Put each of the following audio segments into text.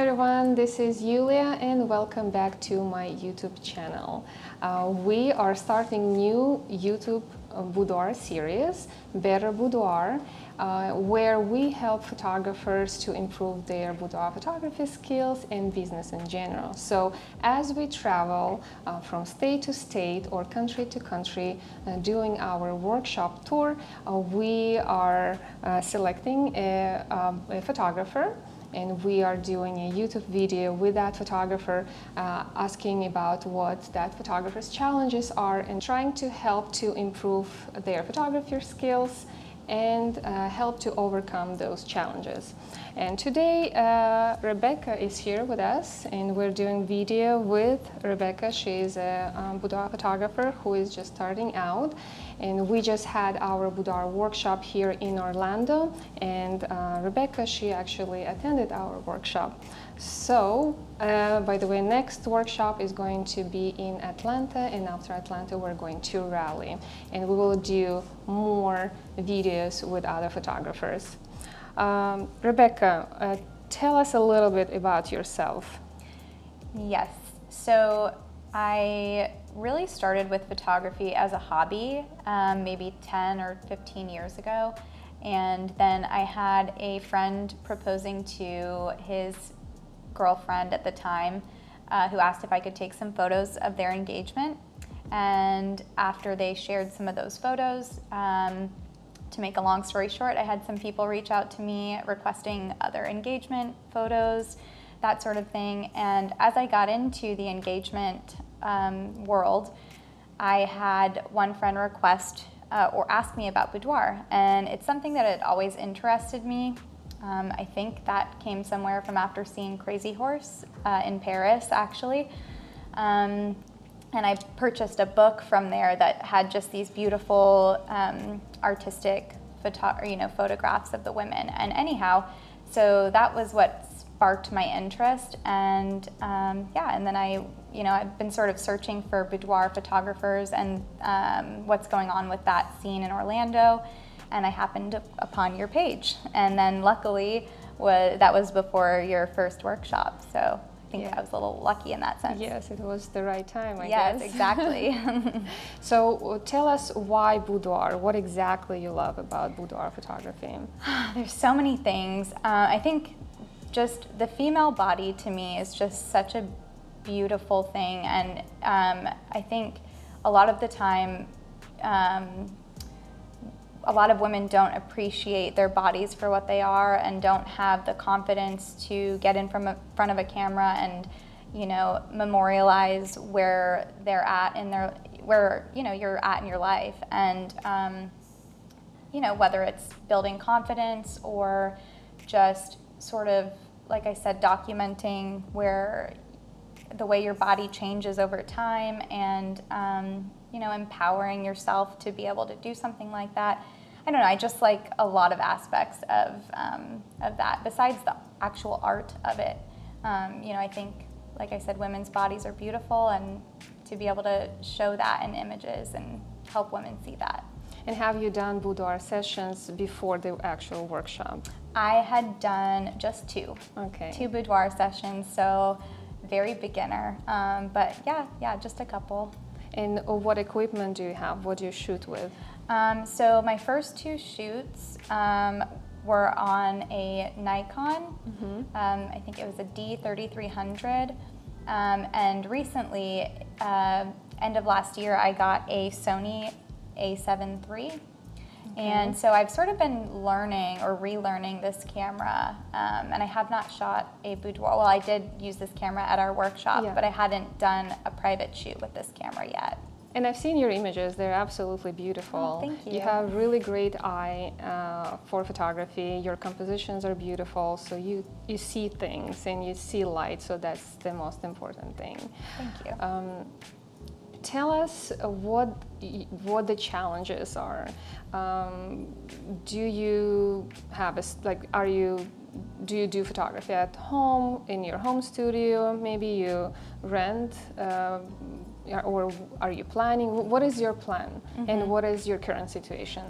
everyone, this is Yuliya and welcome back to my YouTube channel. We are starting new YouTube boudoir series, Better Boudoir, where we help photographers to improve their boudoir photography skills and business in general. So as we travel from state to state or country to country doing our workshop tour, we are selecting a photographer, and we are doing a YouTube video with that photographer, asking about what that photographer's challenges are and trying to help to improve their photography skills and help to overcome those challenges. And today Rebecca is here with us, and we're doing video with Rebecca. She is a boudoir photographer who is just starting out, and we just had our boudoir workshop here in Orlando, and Rebecca, she actually attended our workshop. So by the way, next workshop is going to be in Atlanta, and after Atlanta we're going to Raleigh, and we will do more videos with other photographers. Rebecca, tell us a little bit about yourself. Yes, so I really started with photography as a hobby maybe 10 or 15 years ago, and then I had a friend proposing to his girlfriend at the time who asked if I could take some photos of their engagement, and after they shared some of those photos, to make a long story short, I had some people reach out to me requesting other engagement photos, that sort of thing. And as I got into the engagement world, I had one friend request or ask me about boudoir, and it's something that had always interested me. I think that came somewhere from after seeing Crazy Horse in Paris, actually. And I purchased a book from there that had just these beautiful artistic photographs of the women. And anyhow, so that was what sparked my interest. And and then I've been sort of searching for boudoir photographers and what's going on with that scene in Orlando. And I happened upon your page. And then luckily, that was before your first workshop. So I think I was a little lucky in that sense. Yes, it was the right time, I guess. guess. Yes, exactly. So tell us why boudoir? What exactly you love about boudoir photography? There's so many things. I think just the female body to me is just such a beautiful thing, and I think a lot of the time a lot of women don't appreciate their bodies for what they are and don't have the confidence to get in front of a camera and, memorialize where they're at in their, where, you're at in your life. And, whether it's building confidence or just sort of, like I said, documenting where the way your body changes over time and, empowering yourself to be able to do something like that. I don't know, I just like a lot of aspects of that, besides the actual art of it. I think, like I said, women's bodies are beautiful, and to be able to show that in images and help women see that. And have you done boudoir sessions before the actual workshop? I had done just two. Okay. 2 boudoir sessions, so very beginner, but yeah, just a couple. And what equipment do you have? What do you shoot with? So my first 2 shoots were on a Nikon. I think it was a D3300. And recently, end of last year, I got a Sony A7 III. And so I've sort of been learning or relearning this camera, and I have not shot a boudoir. Well, I did use this camera at our workshop, but I hadn't done a private shoot with this camera yet. And I've seen your images, they're absolutely beautiful. Oh, thank you. You have really great eye for photography, your compositions are beautiful, so you see things and you see light, so that's the most important thing. Thank you. Tell us what the challenges are. Do you have do you do photography at home, in your home studio? Maybe you rent, or are you planning? What is your plan, and what is your current situation?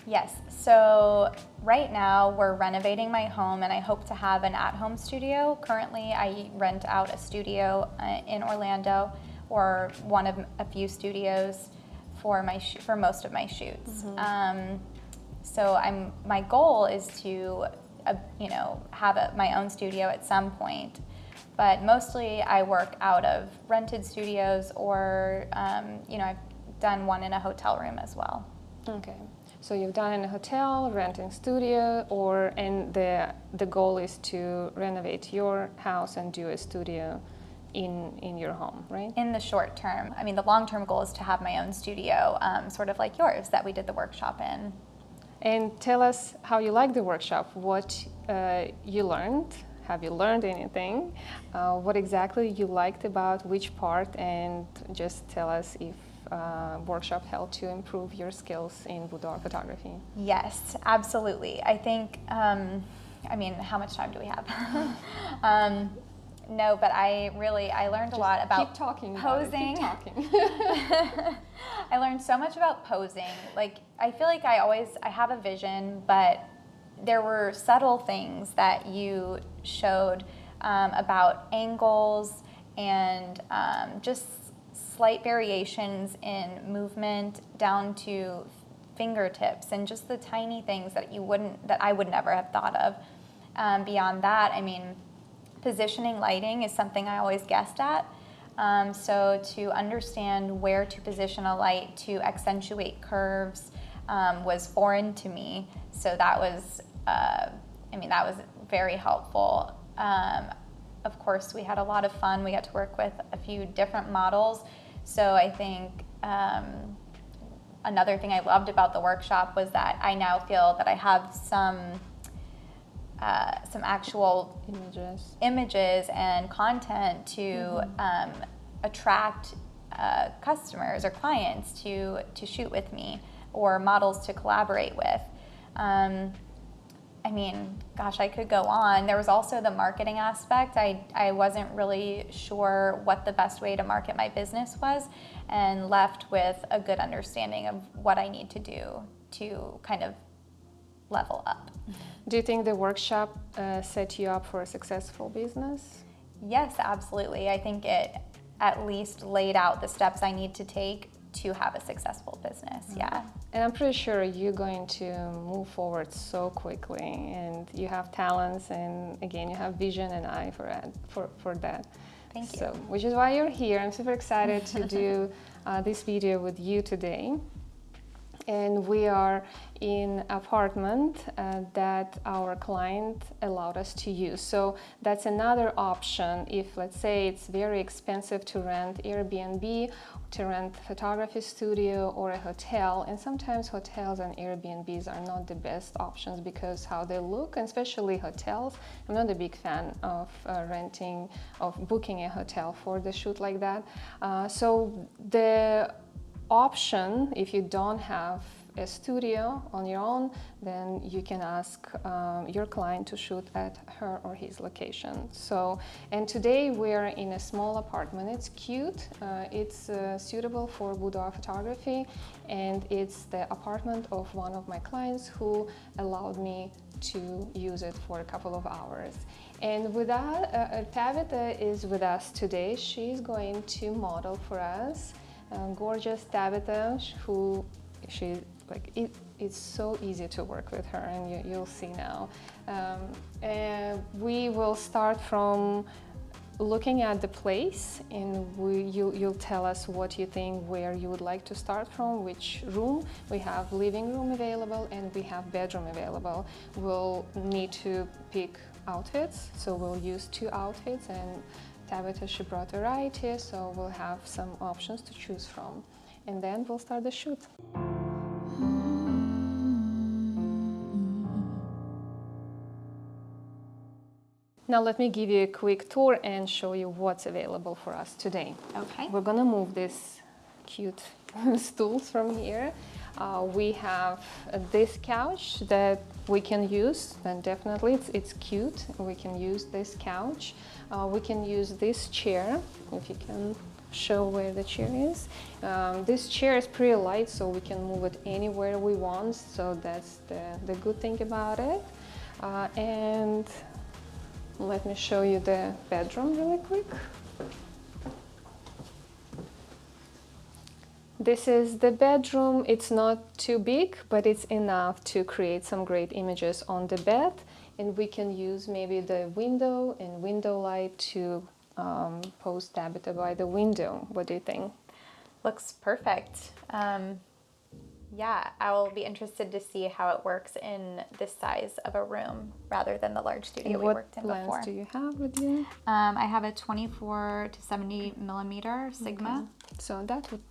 Yes, so right now we're renovating my home and I hope to have an at-home studio. Currently I rent out a studio in Orlando, or one of a few studios for most of my shoots. So my goal is to have my own studio at some point, but mostly I work out of rented studios, or I've done one in a hotel room as well. Okay, so you've done in a hotel, renting studio, and the goal is to renovate your house and do a studio in your home, right? In the short term. I mean, the long-term goal is to have my own studio, sort of like yours that we did the workshop in. And tell us how you like the workshop, what you learned. Have you learned anything? What exactly you liked about which part, and just tell us if workshop helped you improve your skills in boudoir photography. Yes, absolutely. I think, how much time do we have? No, but I learned a lot about posing. Keep talking. I learned so much about posing. Like, I feel like I have a vision, but there were subtle things that you showed about angles and just slight variations in movement down to fingertips, and just the tiny things that I would never have thought of. Beyond that, positioning lighting is something I always guessed at. So to understand where to position a light to accentuate curves was foreign to me. So that was, that was very helpful. Of course, we had a lot of fun. We got to work with a few different models. So I think another thing I loved about the workshop was that I now feel that I have some actual images and content to attract customers or clients to shoot with me, or models to collaborate with. I could go on. There was also the marketing aspect. I wasn't really sure what the best way to market my business was, and left with a good understanding of what I need to do to kind of level up. Do you think the workshop set you up for a successful business? Yes, absolutely. I think it at least laid out the steps I need to take to have a successful business, yeah. And I'm pretty sure you're going to move forward so quickly, and you have talents, and again, you have vision and eye for that. Thank you. So, which is why you're here. I'm super excited to do this video with you today. And we are in an apartment that our client allowed us to use. So that's another option if, let's say, it's very expensive to rent Airbnb, to rent photography studio or a hotel. And sometimes hotels and Airbnbs are not the best options because how they look, and especially hotels. I'm not a big fan of booking a hotel for the shoot like that. So the option, if you don't have a studio on your own, then you can ask your client to shoot at her or his location. So, and today we're in a small apartment. It's cute. It's suitable for boudoir photography, and it's the apartment of one of my clients who allowed me to use it for a couple of hours. And with that, Tabitha is with us today. She's going to model for us. Gorgeous Tabitha, who it's so easy to work with her, and you'll see now. We will start from looking at the place, and you'll tell us what you think, where you would like to start from, which room. We have living room available and we have bedroom available. We'll need to pick outfits, so we'll use 2 outfits, and Tabitha, she brought a variety, so we'll have some options to choose from. And then we'll start the shoot. Now let me give you a quick tour and show you what's available for us today. Okay. We're gonna move these cute stools from here. We have this couch that we can use, and definitely it's cute. We can use this couch. We can use this chair, if you can show where the chair is. This chair is pretty light, so we can move it anywhere we want, so that's the good thing about it. And let me show you the bedroom really quick. This is the bedroom. It's not too big, but it's enough to create some great images on the bed. And we can use maybe the window and window light to post Tabitha by the window. What do you think? Looks perfect. Yeah, I will be interested to see how it works in this size of a room rather than the large studio we worked in before. What lens do you have with you? I have a 24 to 70 millimeter Sigma. Okay. So that would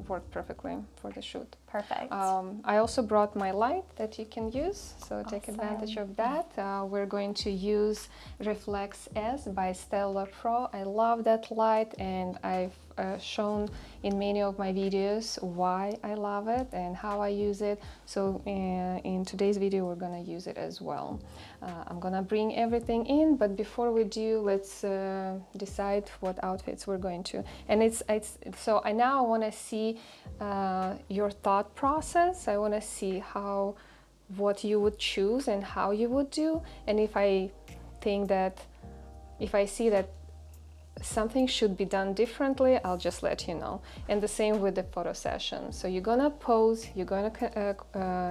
work perfectly for the shoot. Perfect. I also brought my light that you can use, so take advantage of that. We're going to use Reflex S by Stella Pro. I love that light, and I've shown in many of my videos why I love it and how I use it. So in today's video, we're gonna use it as well. I'm gonna bring everything in, but before we do, let's decide what outfits we're going to. And so I now want to see your thought process. I want to see what you would choose and how you would do. And if I see that something should be done differently, I'll just let you know. And the same with the photo session. So you're gonna pose, you're gonna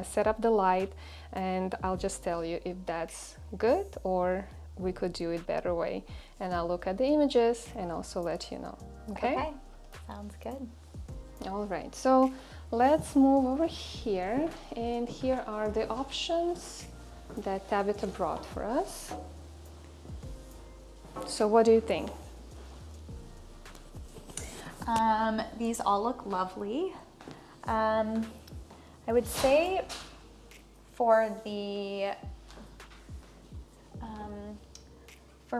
set up the light, and I'll just tell you if that's good or we could do it better way. And I'll look at the images and also let you know. Okay? Sounds good. All right, so let's move over here, and here are the options that Tabitha brought for us. So what do you think? These all look lovely. I would say for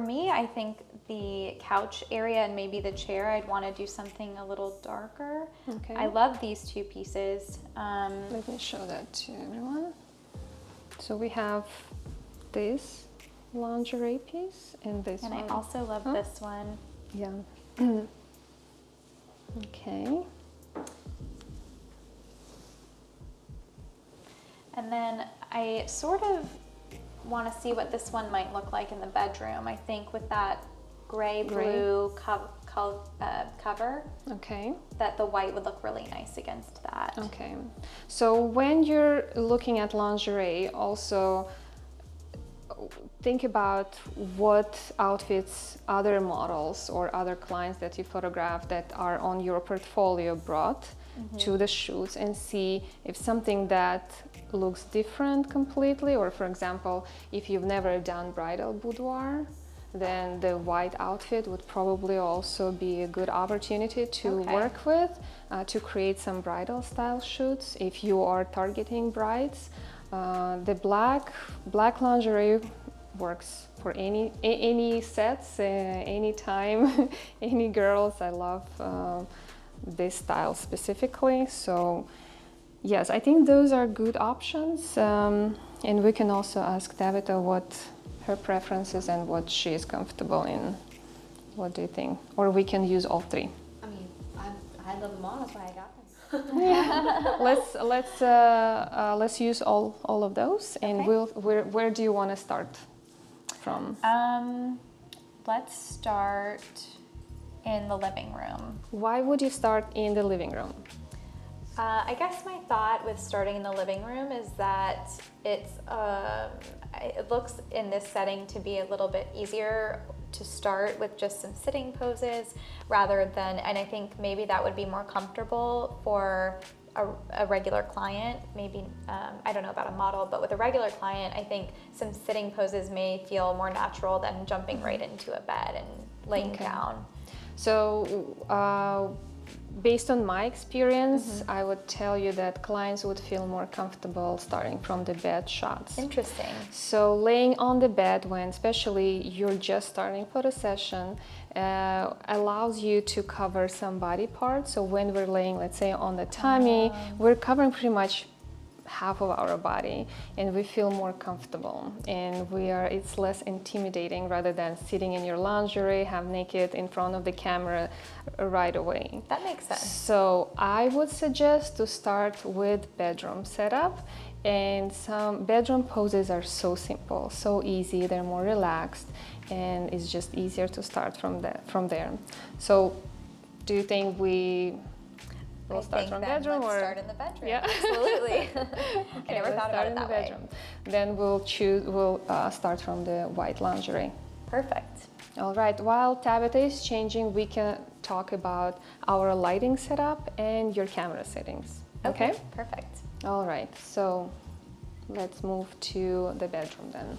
me, I think the couch area and maybe the chair, I'd want to do something a little darker. Okay. I love these two pieces. Let me show that to everyone. So we have this lingerie piece and this one. And I also love this one. Yeah. Okay. And then I sort of want to see what this one might look like in the bedroom. I think with that gray-blue cover, Okay. that the white would look really nice against that. Okay. So when you're looking at lingerie, also think about what outfits other models or other clients that you photograph that are on your portfolio brought to the shoots, and see if something that looks different completely, or for example, if you've never done bridal boudoir, then the white outfit would probably also be a good opportunity to work with, to create some bridal style shoots if you are targeting brides. The black lingerie works for any sets, any time, any girls. I love this style specifically. So yes, I think those are good options, and we can also ask Tabitha what her preferences and what she is comfortable in. What do you think? Or we can use all three. I mean, I love them all. That's why I got them. Yeah. Let's use all of those, and where do you want to start from? Let's start in the living room. Why would you start in the living room? I guess my thought with starting in the living room is that it looks in this setting to be a little bit easier to start with just some sitting poses rather than, and I think maybe that would be more comfortable for a regular client. Maybe, I don't know about a model, but with a regular client, I think some sitting poses may feel more natural than jumping right into a bed and laying down. So, based on my experience, I would tell you that clients would feel more comfortable starting from the bed shots. Interesting. So laying on the bed when especially you're just starting photo session allows you to cover some body parts. So when we're laying, let's say on the tummy, we're covering pretty much half of our body, and we feel more comfortable, and it's less intimidating rather than sitting in your lingerie, half naked in front of the camera right away. That makes sense. So I would suggest to start with bedroom setup, and some bedroom poses are so simple, so easy, they're more relaxed, and it's just easier to start from there. So do you think we'll start from bedroom, let's or start in the bedroom? Yeah. Absolutely. Okay, I never let's thought start about in it that the way. bedroom. Then we'll start from the white lingerie. Perfect. All right, while Tabitha is changing, we can talk about our lighting setup and your camera settings. Okay? Perfect. All right, so let's move to the bedroom then.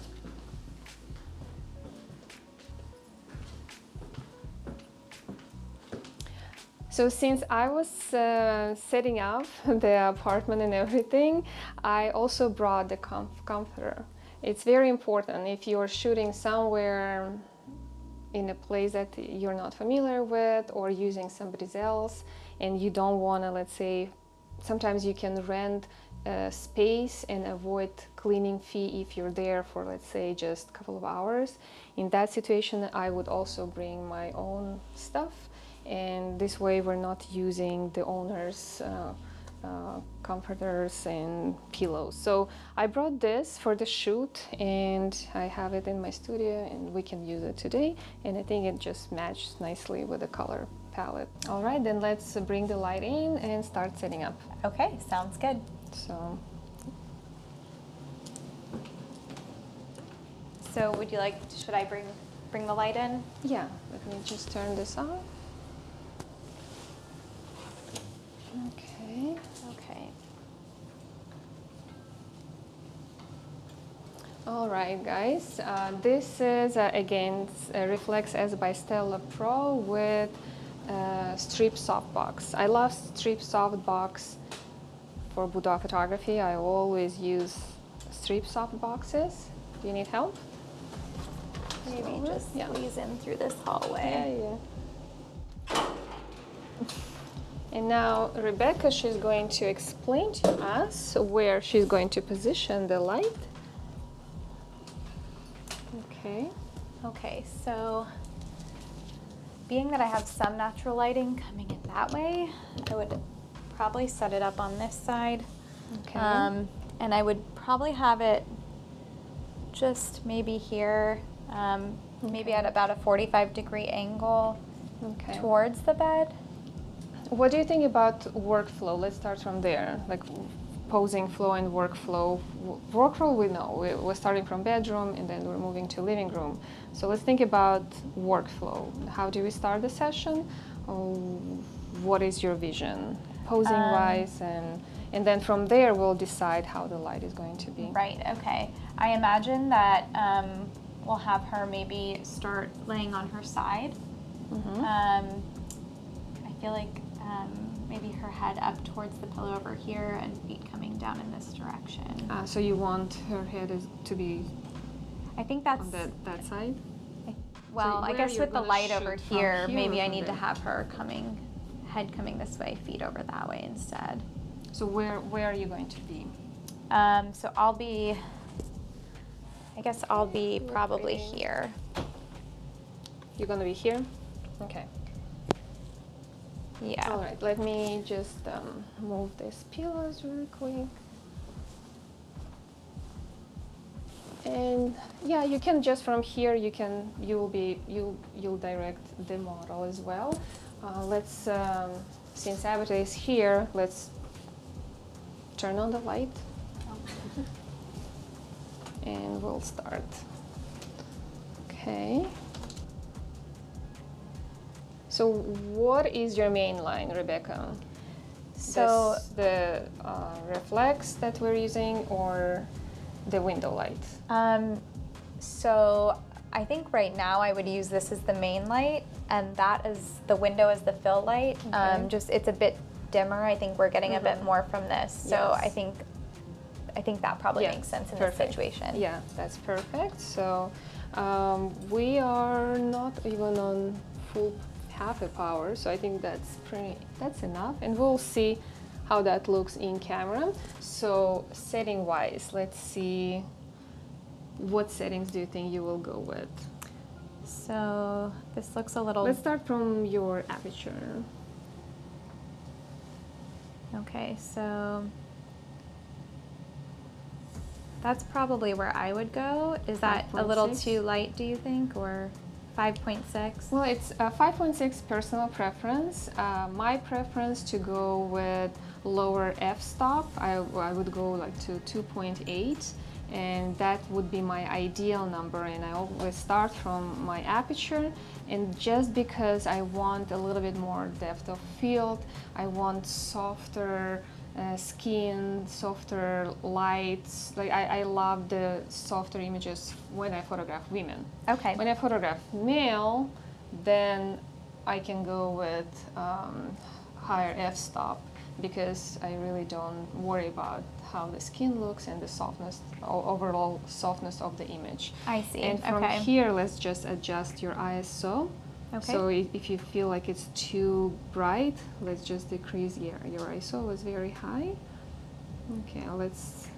So since I was setting up the apartment and everything, I also brought the comforter. It's very important if you're shooting somewhere in a place that you're not familiar with, or using somebody else, and you don't want to, let's say, sometimes you can rent space and avoid cleaning fee if you're there for, let's say, just a couple of hours. In that situation, I would also bring my own stuff, and this way we're not using the owner's comforters and pillows. So I brought this for the shoot, and I have it in my studio, and we can use it today, and I think it just matches nicely with the color palette. All right, then let's bring the light in and start setting up. Okay, sounds good. So would you like, should I bring the light in? yeah, let me just turn this on. Okay. Okay. All right, guys. This is again Reflex S by Stella Pro with strip softbox. I love strip softbox for boudoir photography. I always use strip softboxes. Do you need help? Maybe just yeah. squeeze in through this hallway. Yeah. And now Rebecca, she's going to explain to us where she's going to position the light. Okay. Okay, so being that I have some natural lighting coming in that way, I would probably set it up on this side. Okay. And I would probably have it just maybe here, maybe at about a 45-degree angle Okay. towards the bed. What do you think about workflow? Let's start from there. Like posing flow and workflow. Workflow, we know. We're starting from bedroom and then we're moving to living room. So let's think about workflow. How do we start the session? What is your vision, posing-wise? And then from there, we'll decide how the light is going to be. Right, okay. I imagine that we'll have her maybe start laying on her side. Mm-hmm. I feel like maybe her head up towards the pillow over here and feet coming down in this direction. So you want her head to be I think that's on that side? well, I where guess you're with the gonna light over shoot from here, here maybe or I from need to there? have her head coming this way, feet over that way instead. So where are you going to be? So I guess I'll be probably here. You're going to be here? Okay. Yeah. All right, let me just move these pillows really quick. And yeah, you can just from here, you'll direct the model as well. Let's, since Avatar is here, let's turn on the light. And we'll start. Okay. So what is your main line, Rebecca? So the reflex that we're using or the window light? So I think right now I would use this as the main light, and that is the window as the fill light. Okay. Just it's a bit dimmer. I think we're getting a bit more from this. So Yes. I think that probably Yeah, makes sense in perfect. this situation. Yeah, that's perfect. So we are not even on full half a power, so I think that's enough, and we'll see how that looks in camera. So setting wise, let's see, what settings do you think you will go with? So this looks a little... Let's start from your aperture. Okay, so that's probably where I would go. Is that a little 5.6? too light, do you think, or 5.6? Well, it's a 5.6 personal preference. My preference to go with lower f-stop. I would go like to 2.8, and that would be my ideal number. And I always start from my aperture, and just because I want a little bit more depth of field, I want softer skin, softer lights. Like I love the softer images when I photograph women. Okay. When I photograph male, then I can go with higher f-stop, because I really don't worry about how the skin looks and the softness, overall softness of the image. I see. And from Okay. here, let's just adjust your ISO. Okay. So if you feel like it's too bright, let's just decrease your ISO was very high. Okay, let's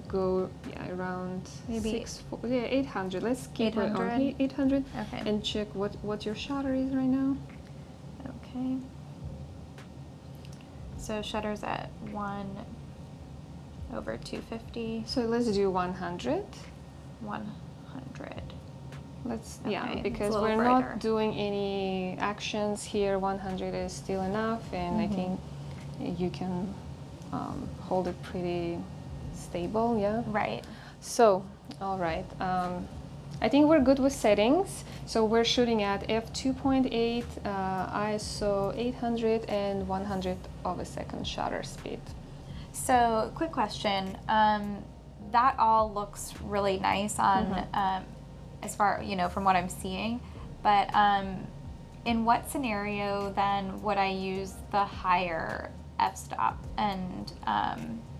go around Maybe 800. Let's keep it 800? on 800 Okay. and check what your shutter is right now. Okay. So shutter's at 1/250. So let's do 100. 100. Let's Okay, yeah, it's a because little we're brighter. not doing any actions here. 100 is still enough, and I think you can hold it pretty stable. Yeah. Right. So, all right. I think we're good with settings. So we're shooting at f2.8, ISO 800, and 100 of a second shutter speed. So, quick question. That all looks really nice on, as far, from what I'm seeing. But in what scenario then would I use the higher f-stop? And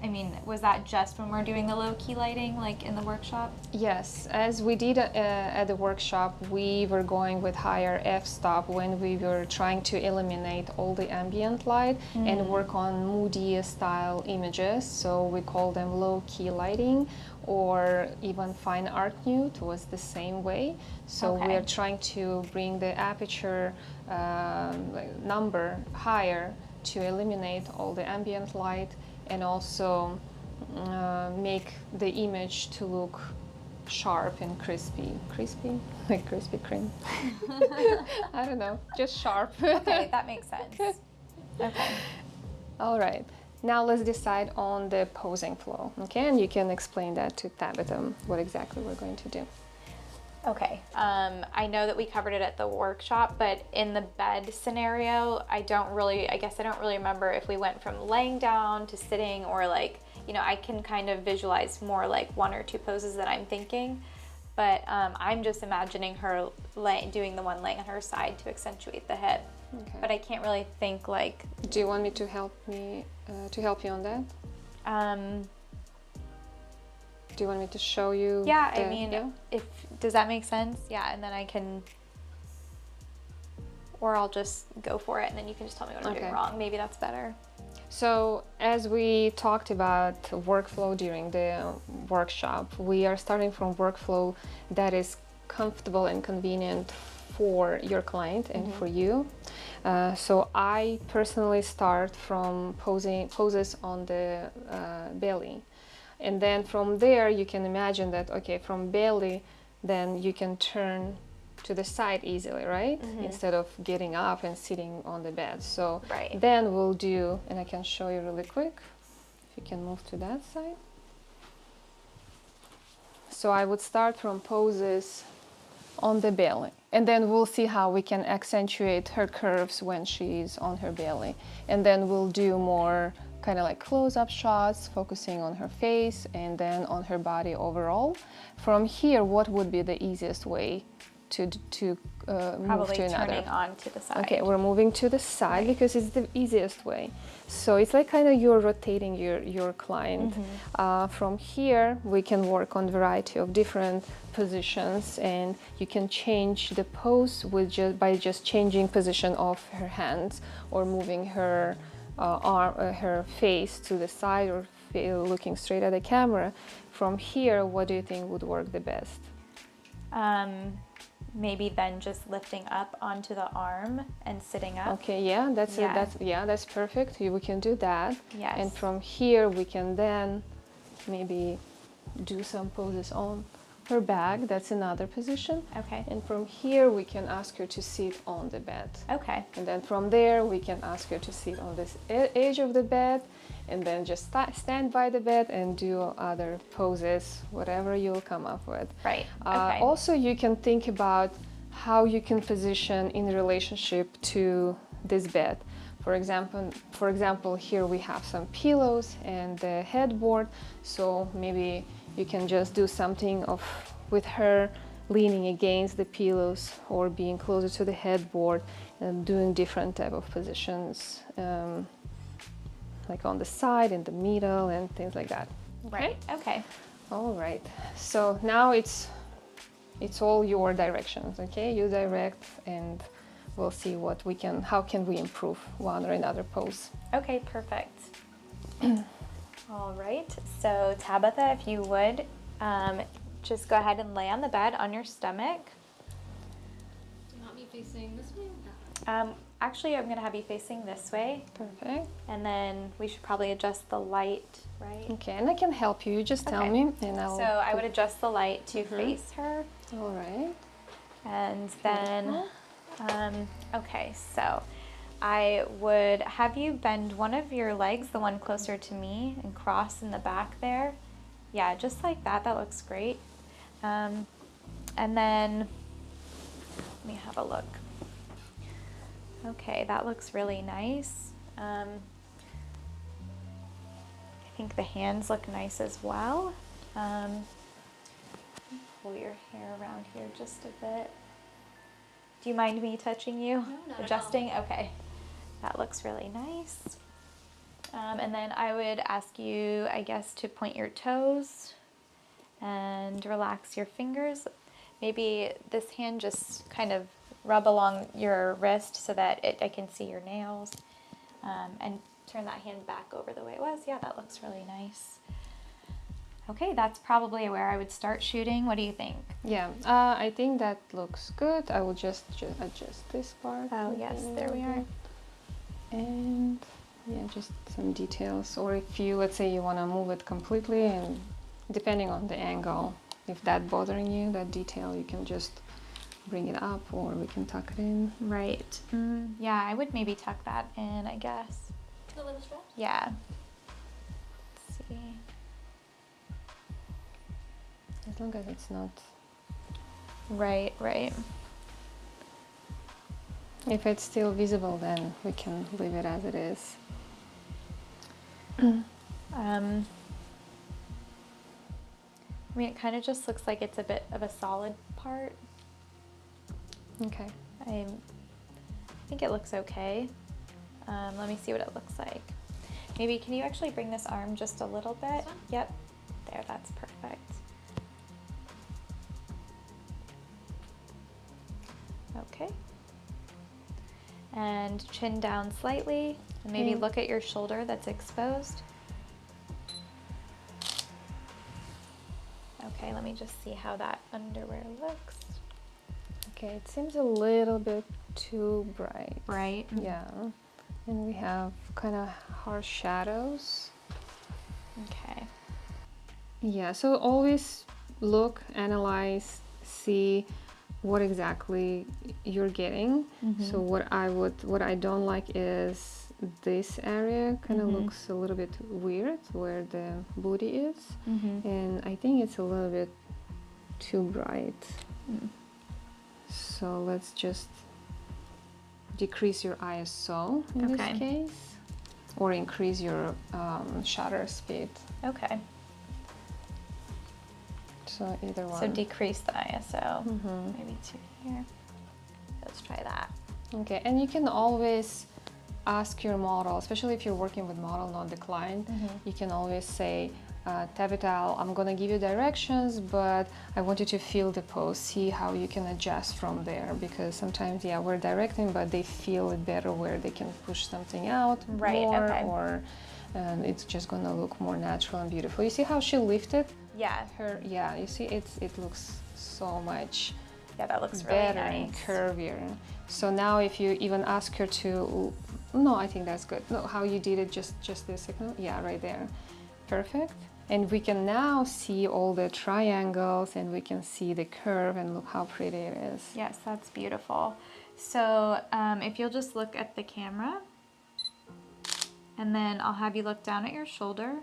I mean, was that just when we're doing the low-key lighting, like in the workshop? Yes, as we did at the workshop, we were going with higher f-stop when we were trying to eliminate all the ambient light and work on moody style images. So we call them low-key lighting, or even fine art nude was the same way. So we Okay. are trying to bring the aperture number higher to eliminate all the ambient light, and also make the image to look sharp and crispy. Crispy? Like Krispy Kreme. I don't know, just sharp. Okay, that makes sense. Okay. All right, now let's decide on the posing flow, okay? And you can explain that to Tabitha, what exactly we're going to do. Okay, I know that we covered it at the workshop, but in the bed scenario, I guess I don't really remember if we went from laying down to sitting, or like, I can kind of visualize more like one or two poses that I'm thinking, but I'm just imagining her doing the one laying on her side to accentuate the head. Okay. But I can't really think like... Do you want me to help you on that? Do you want me to show you? Yeah, the, I mean, does that make sense? Yeah, and then I can, or I'll just go for it, and then you can just tell me what I'm doing wrong. Maybe that's better. So as we talked about workflow during the workshop, we are starting from workflow that is comfortable and convenient for your client and for you. So I personally start from poses on the belly. And then from there, you can imagine that, okay, from belly, then you can turn to the side easily, right? Instead of getting up and sitting on the bed. So then we'll do, and I can show you really quick, if you can move to that side. So I would start from poses on the belly, and then we'll see how we can accentuate her curves when she's on her belly. And then we'll do more kind of like close-up shots, focusing on her face and then on her body overall. From here, what would be the easiest way to move to another? Turning on to the side. Okay, we're moving to the side because it's the easiest way. So it's like kind of you're rotating your client. From here, we can work on a variety of different positions, and you can change the pose by just changing position of her hands or moving her her face to the side or looking straight at the camera. From here, what do you think would work the best? Maybe then just lifting up onto the arm and sitting up. Okay, yeah, that's perfect. We can do that. Yes. And from here, we can then maybe do some poses on her back. That's another position. Okay. And from here, we can ask her to sit on the bed. Okay. And then from there, we can ask her to sit on this edge of the bed, and then just stand by the bed and do other poses, whatever you'll come up with. Right. Okay. Also, you can think about how you can position in relationship to this bed. For example, here we have some pillows and the headboard, so maybe you can just do something with her leaning against the pillows or being closer to the headboard and doing different type of positions, like on the side, in the middle, and things like that. Right. Okay. All right. So now it's all your directions. Okay, you direct, and we'll see how can we improve one or another pose. Okay. Perfect. All right. So Tabitha, if you would, just go ahead and lay on the bed on your stomach. Do you want me facing this way? Actually, I'm going to have you facing this way. Perfect. And then we should probably adjust the light, right? Okay, and I can help you. You just tell Okay. me, and I'll. So I would adjust the light to face her. All right. And then, okay, so I would have you bend one of your legs, the one closer to me, and cross in the back there. Yeah, just like that. That looks great. And then, let me have a look. Okay, that looks really nice. I think the hands look nice as well. Pull your hair around here just a bit. Do you mind me touching you? No, not at Adjusting? Okay, that looks really nice. And then I would ask you, I guess, to point your toes and relax your fingers. Maybe this hand just kind of rub along your wrist so that I can see your nails, and turn that hand back over the way it was. Yeah, that looks really nice. Okay, that's probably where I would start shooting. What do you think? Yeah, I think that looks good. I will just adjust this part. Oh yes, there we are. And yeah, just some details. Or if you, let's say you want to move it completely, and depending on the angle, if that's bothering you, that detail, you can just bring it up, or we can tuck it in. Right. Yeah, I would maybe tuck that in, I guess. The little straps? Yeah. Let's see. As long as it's not. Right, right. If it's still visible, then we can leave it as it is. I mean, it kind of just looks like it's a bit of a solid part. Okay. I think it looks okay. Let me see what it looks like. Maybe can you actually bring this arm just a little bit? This one? Yep. There, that's perfect. Okay. And chin down slightly, and maybe Okay. look at your shoulder that's exposed. Okay, let me just see how that underwear looks. Okay, it seems a little bit too bright. Right? Yeah. And we have kind of harsh shadows. Okay. Yeah, so always look, analyze, see what exactly you're getting. So what I don't like is this area kind of looks a little bit weird where the booty is. And I think it's a little bit too bright. So let's just decrease your ISO in Okay. this case, or increase your shutter speed. Okay. So either one. So decrease the ISO, maybe to here. Let's try that. Okay, and you can always ask your model, especially if you're working with model, not the client, you can always say, Tavital, I'm gonna give you directions, but I want you to feel the pose, see how you can adjust from there, because sometimes, yeah, we're directing, but they feel it better where they can push something out more, or it's just gonna look more natural and beautiful. You see how she lifted her? Yeah, you see, it looks so much that looks really better nice. And curvier. So now if you even ask her to, no, I think that's good. No, how you did it just this second, yeah, right there, perfect. And we can now see all the triangles, and we can see the curve, and look how pretty it is. Yes, that's beautiful. So if you'll just look at the camera, and then I'll have you look down at your shoulder,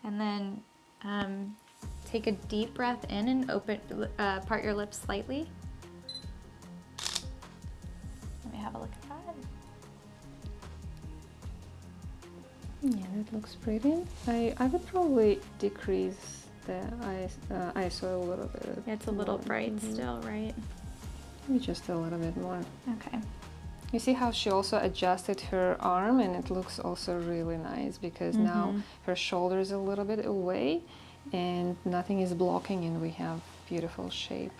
and then take a deep breath in and open, part your lips slightly. Let me have a look at that. Yeah, that looks pretty. I would probably decrease the ISO a little bit. It's a little bright still, right? Maybe just a little bit more. Okay. You see how she also adjusted her arm, and it looks also really nice, because now her shoulder is a little bit away and nothing is blocking, and we have beautiful shape.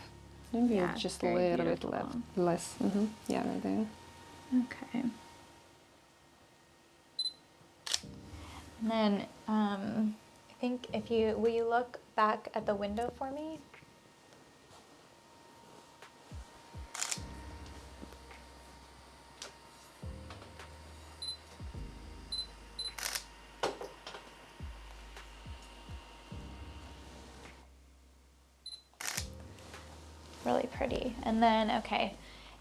Maybe just a little bit less. Yeah, right there. Okay. And then I think will you look back at the window for me? Really pretty. And then, okay,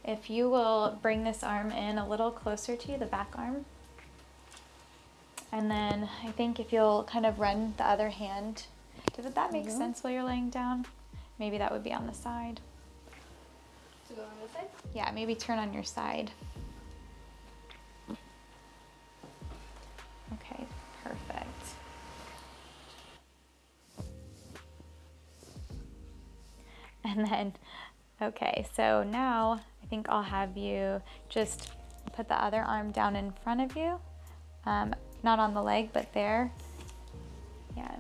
if you will bring this arm in a little closer to you, the back arm. And then I think if you'll kind of run the other hand, did that make sense while you're laying down? Maybe that would be on the side. To go on this side? Yeah, maybe turn on your side. Okay, perfect. And then, okay, so now I think I'll have you just put the other arm down in front of you. Not on the leg, but there. Yeah.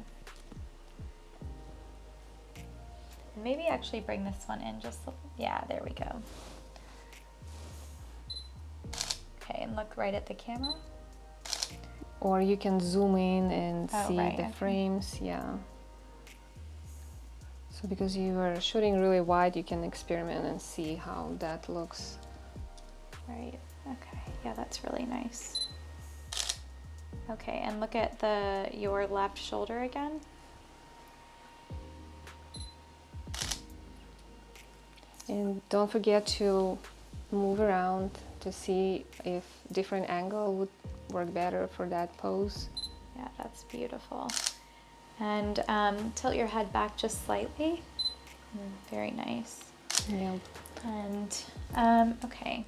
And maybe actually bring this one in just, yeah, there we go. Okay, and look right at the camera. Or you can zoom in and see the frames, yeah. So because you were shooting really wide, you can experiment and see how that looks. Right, okay, yeah, that's really nice. Okay, and look at your left shoulder again. And don't forget to move around to see if different angle would work better for that pose. Yeah, that's beautiful. And tilt your head back just slightly. Very nice. Yeah. And okay.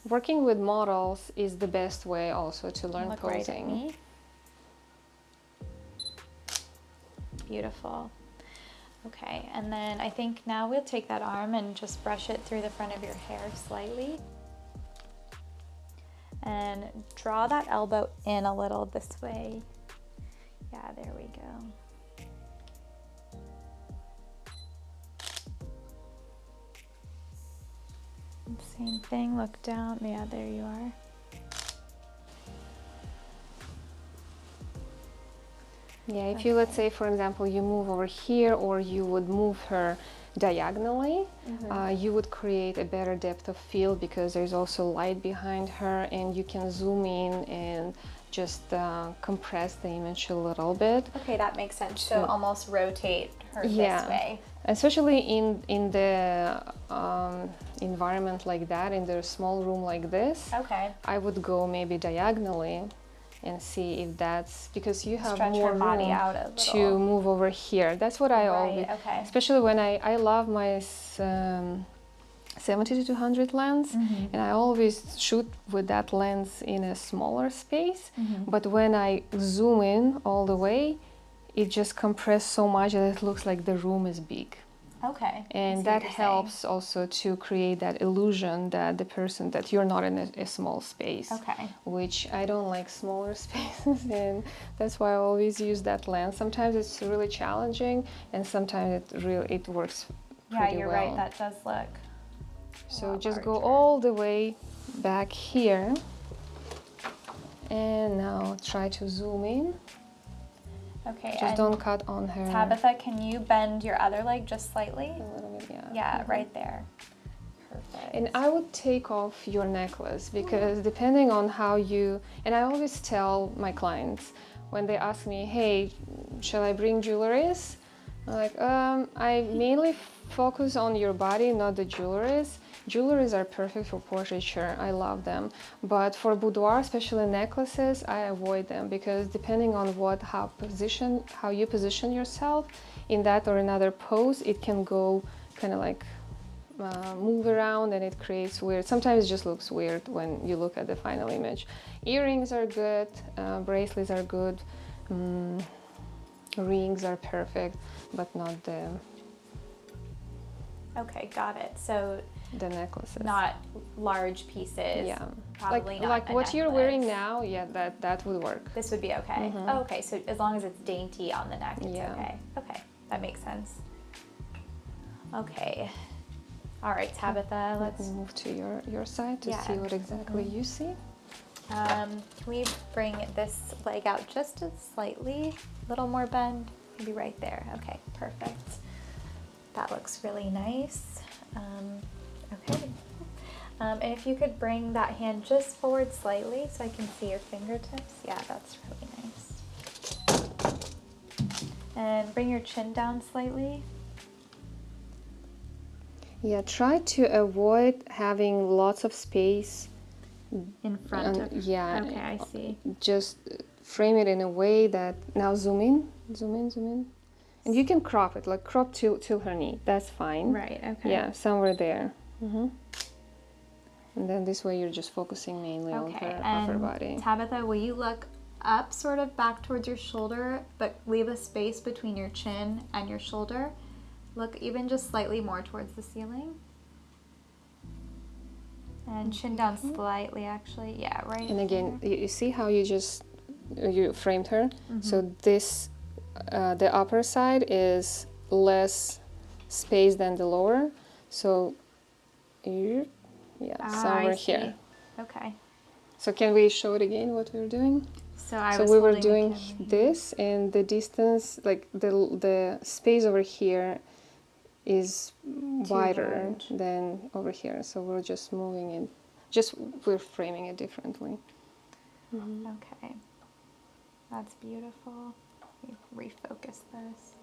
Working with models is the best way also to learn Look posing. Right at me. Beautiful. Okay, and then I think now we'll take that arm and just brush it through the front of your hair slightly. And draw that elbow in a little this way. Yeah, there we go. Same thing, look down. Yeah, there you are. Yeah, if you, let's say, for example, you move over here, or you would move her diagonally, you would create a better depth of field, because there's also light behind her, and you can zoom in and just compress the image a little bit. Okay, that makes sense. So almost rotate her this way. Especially in the environment like that, in the small room like this. Okay. I would go maybe diagonally and see if that's, because you have Stretch more her body room out a little. to move over here. That's what I always, especially when I love my 70 to 200 lens, and I always shoot with that lens in a smaller space, but when I zoom in all the way, it just compresses so much that it looks like the room is big. Okay. I see And what that you're helps also to create that illusion that that you're not in a small space. Okay. Which I don't like smaller spaces, and that's why I always use that lens. Sometimes it's really challenging, and sometimes it works Yeah, pretty you're well. right. That does look. So just go larger. all the way back here, and now try to zoom in. Okay. Just and don't cut on her. Tabitha, can you bend your other leg just slightly? A little bit, yeah. Yeah, right there. Perfect. And I would take off your necklace, because depending on how you, and I always tell my clients when they ask me, hey, shall I bring jewelries? I'm like, I mainly focus on your body, not the jewelries. Jewelries are perfect for portraiture. I love them. But for boudoir, especially necklaces, I avoid them, because depending on how you position yourself in that or another pose, it can go kind of like move around, and it creates weird. Sometimes it just looks weird when you look at the final image. Earrings are good, bracelets are good, rings are perfect, but not the Okay, got it. So necklaces. not large pieces. Yeah, Probably not like a what you're wearing necklace. now. Yeah, that would work. This would be okay. Oh, okay, so as long as it's dainty on the neck, it's Yeah. okay. Okay, that makes sense. Okay. All right, Tabitha, Let's let's. move to your side to Yeah. see what exactly you see. Can we bring this leg out just slightly? A little more bend, maybe right there. Okay, perfect. That looks really nice. Okay. And if you could bring that hand just forward slightly so I can see your fingertips. Yeah, that's really nice. And bring your chin down slightly. Yeah, try to avoid having lots of space. In front of. Yeah. Okay, I see. Just frame it in a way that, now zoom in, zoom in, zoom in. And you can crop it, like crop till her knee. That's fine. Right, okay. Yeah, somewhere there. And then this way you're just focusing mainly on Okay, her and upper body. Tabitha, will you look up sort of back towards your shoulder, but leave a space between your chin and your shoulder? Look even just slightly more towards the ceiling. And chin down slightly, actually. Yeah, right. And again, you see how you framed her? So this, the upper side is less space than the lower. So, yeah, somewhere I see. here. Okay. So can we show it again, what we were doing? So I So was we were holding the doing camera here. this, and the distance, like the space over here is wider large. than over here. So we're just moving it, we're framing it differently. Okay. That's beautiful. Let me refocus this.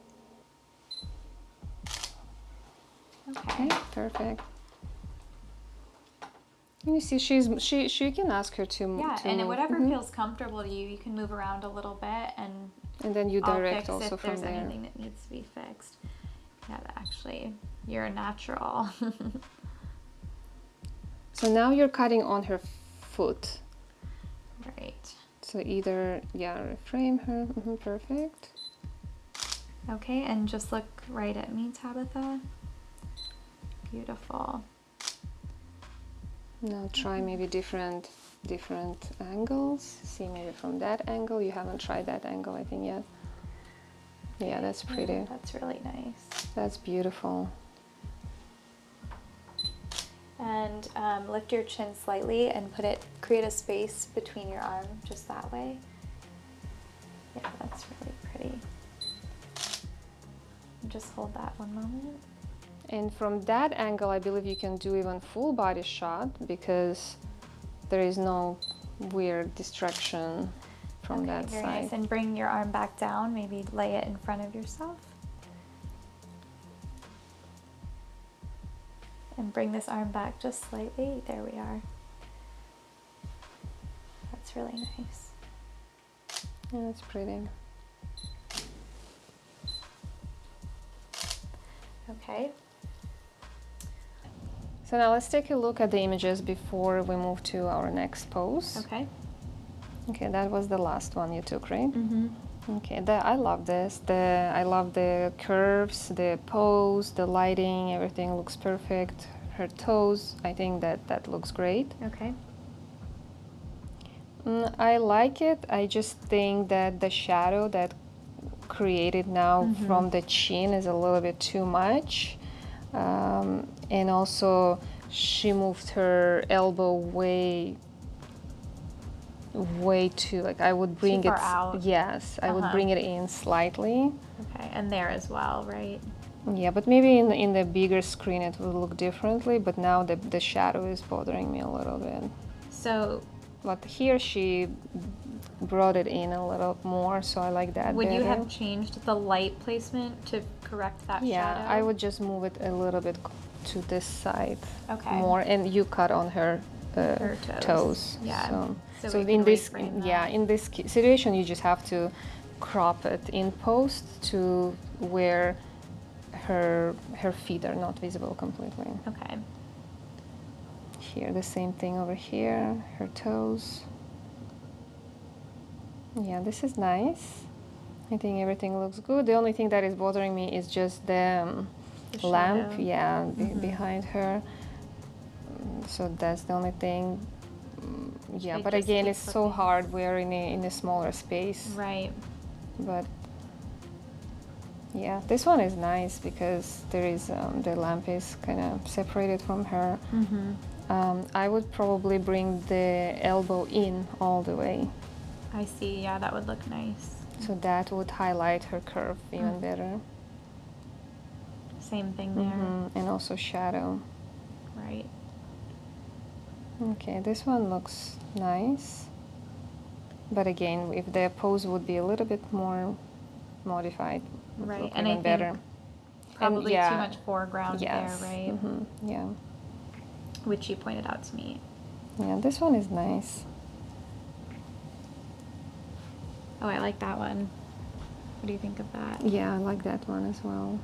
Okay. Okay, perfect. And you see, she can ask her to Yeah, to and move. whatever feels comfortable to you, you can move around a little bit, and And then you I'll direct fix also if from there's there. anything that needs to be fixed. Yeah, actually, you're a natural. So now you're cutting on her foot. Right. So either, yeah, reframe her. Perfect. Okay, and just look right at me, Tabitha. Beautiful. Now try maybe different angles. See, maybe from that angle. You haven't tried that angle, I think, yet. Yeah, that's pretty. Yeah, that's really nice. That's beautiful. And lift your chin slightly and create a space between your arm, just that way. Yeah, that's really pretty. Just hold that one moment. And from that angle, I believe you can do even full body shot, because there is no weird distraction from that very side. nice. And bring your arm back down, maybe lay it in front of yourself. And bring this arm back just slightly. There we are. That's really nice. Yeah, that's pretty. Okay. So now let's take a look at the images before we move to our next pose. Okay. Okay, that was the last one you took, right? Mm-hmm. Okay, I love this. I love the curves, the pose, the lighting, everything looks perfect. Her toes, I think that looks great. Okay. I like it. I just think that the shadow that created now from the chin is a little bit too much. And also she moved her elbow way too, like I would bring Too far it out. Yes, I would bring it in slightly. Okay, and there as well, right? Yeah, but maybe in the bigger screen it will look differently, but now the shadow is bothering me a little bit. So But here she brought it in a little more, so I like that would you better. have changed the light placement to correct that Yeah, shadow? I would just move it a little bit to this side Okay. more, and you cut on her Her toes. Yeah. So So we can in this reframe yeah, that. in this situation you just have to crop it in post to where her feet are not visible completely. Okay. Here the same thing over here, her toes. Yeah, this is nice. I think everything looks good. The only thing that is bothering me is just the lamp, shadow. yeah, behind her. So that's the only thing. Yeah, Should but just again, keep it's so flipping. hard. We're in a smaller space. Right. But yeah, this one is nice because there is the lamp is kind of separated from her. I would probably bring the elbow in all the way, I see. Yeah, that would look nice. so that would highlight her curve even better. Same thing there. And also shadow. Right. Okay, this one looks nice. But again, if the pose would be a little bit more modified, it would Right, look and I even think better. Probably yeah, too much foreground yes. there, right? Yeah. Which you pointed out to me. Yeah, this one is nice. Oh, I like that one. What do you think of that? Yeah, I like that one as well.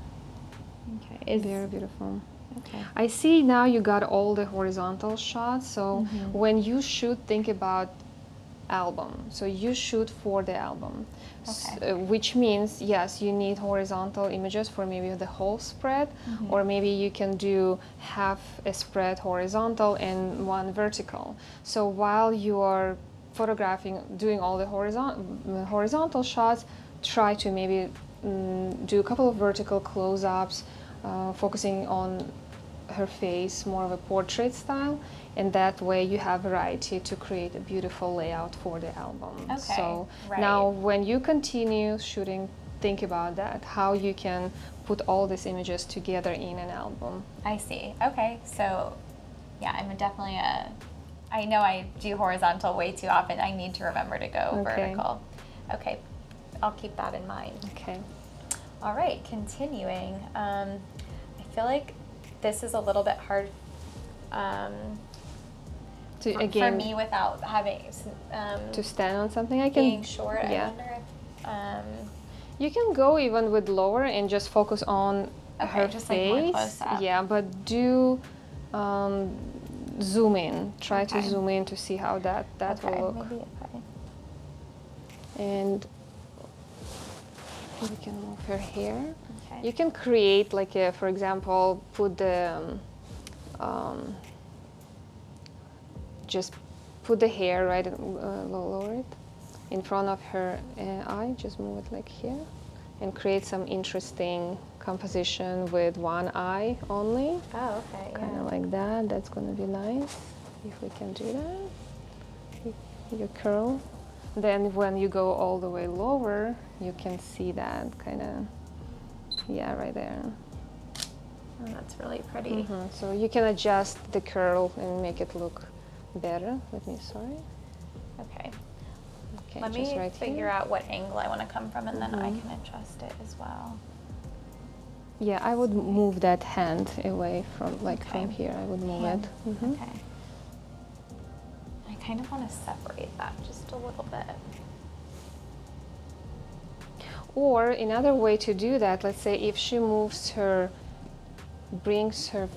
Okay. Very beautiful. Okay. I see now you got all the horizontal shots, so when you shoot, think about album. So you shoot for the album, Okay. which means, yes, you need horizontal images for maybe the whole spread, or maybe you can do half a spread horizontal and one vertical. So while you are photographing, doing all the horizontal shots, try to maybe do a couple of vertical close-ups, focusing on her face, more of a portrait style, and that way you have variety to create a beautiful layout for the album. Okay, So right. now when you continue shooting, think about that, how you can put all these images together in an album. I see. Okay. So, yeah, I'm definitely I know I do horizontal way too often. I need to remember to go Okay. vertical. Okay. I'll keep that in mind. Okay. All right, continuing. I feel like this is a little bit hard for me without having to stand on something, I being can. short. Yeah. I wonder if You can go even with lower and just focus on Okay, her just like more face. close up. Yeah, but do zoom in. Try to Okay. zoom in to see how that okay, will look. maybe if I And we can move her hair. okay. You can create like a, for example, put the just put the hair right, lower it in front of her eye. Just move it like here, and create some interesting composition with one eye only. Oh, okay. Kind Yeah. of like that. That's gonna be nice if we can do that. You curl. Then when you go all the way lower, you can see that kind of, yeah, right there. Oh, that's really pretty. So you can adjust the curl and make it look better. Sorry. Okay. Okay, Let just me right figure here. out what angle I want to come from, and then I can adjust it as well. Yeah, I would move that hand away from, like from Okay. here. I would move Hand. it. Okay. I kind of want to separate that just a little bit. Or another way to do that, let's say if she brings her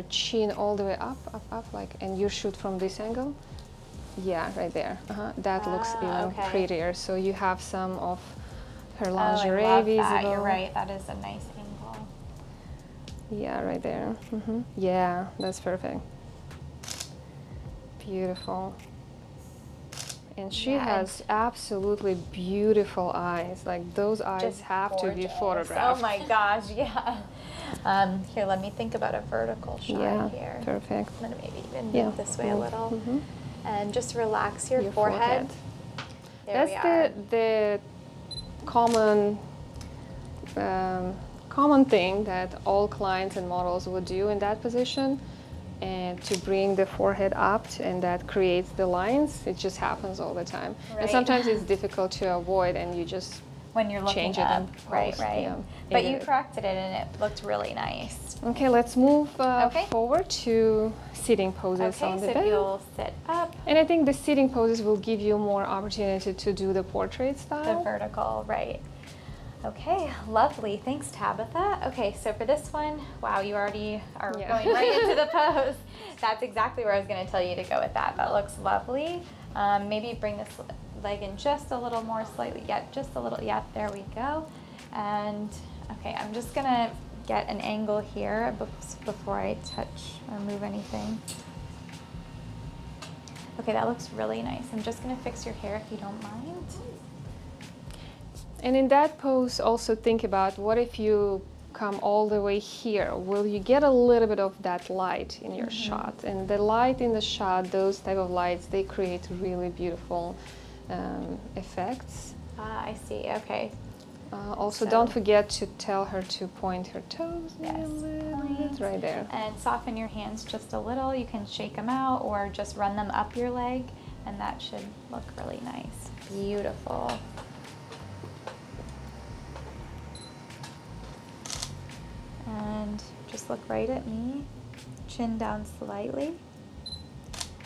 chin all the way up, like, and you shoot from this angle. Yeah, right there. That looks even okay. prettier. So you have some of her Oh, lingerie I love visible. that. You're right. That is a nice angle. Yeah, right there. Yeah, that's perfect. Beautiful. And she Yeah, has absolutely beautiful eyes. Like those eyes Just have to be gorgeous. photographed. Oh my gosh, yeah. Here, let me think about a vertical shot Yeah, here. perfect. I'm gonna maybe even Yeah, move this way a move. little. And just relax your, Your forehead. There That's we are. the common common thing that all clients and models would do in that position, and to bring the forehead up, and that creates the lines. It just happens all the time, Right. and sometimes it's difficult to avoid, and you just When you're looking change it up. and Right, post, right. yeah, But you edit it. corrected it and it looked really nice. Okay, let's move Okay. forward to sitting poses Okay, on the so bed. if you'll sit up, And I think the sitting poses will give you more opportunity to do the portrait the style. vertical, right. Okay, lovely. Thanks, Tabitha. Okay, so for this one, wow, you already are Yeah. going right into the pose. That's exactly where I was going to tell you to go with that. That looks lovely. Maybe bring this leg in just a little more slightly. Yeah, just a little. Yeah, there we go. And okay, I'm just going to get an angle here before I touch or move anything. Okay, that looks really nice. I'm just going to fix your hair if you don't mind. And in that pose, also think about, what if you come all the way here? Will you get a little bit of that light in your shot? And the light in the shot, those type of lights, they create really beautiful effects. I see. Okay. Also, So- don't forget to tell her to point her toes Yes, a little point. bit, right there. And soften your hands just a little. You can shake them out or just run them up your leg, and that should look really nice. Beautiful. And just look right at me, chin down slightly.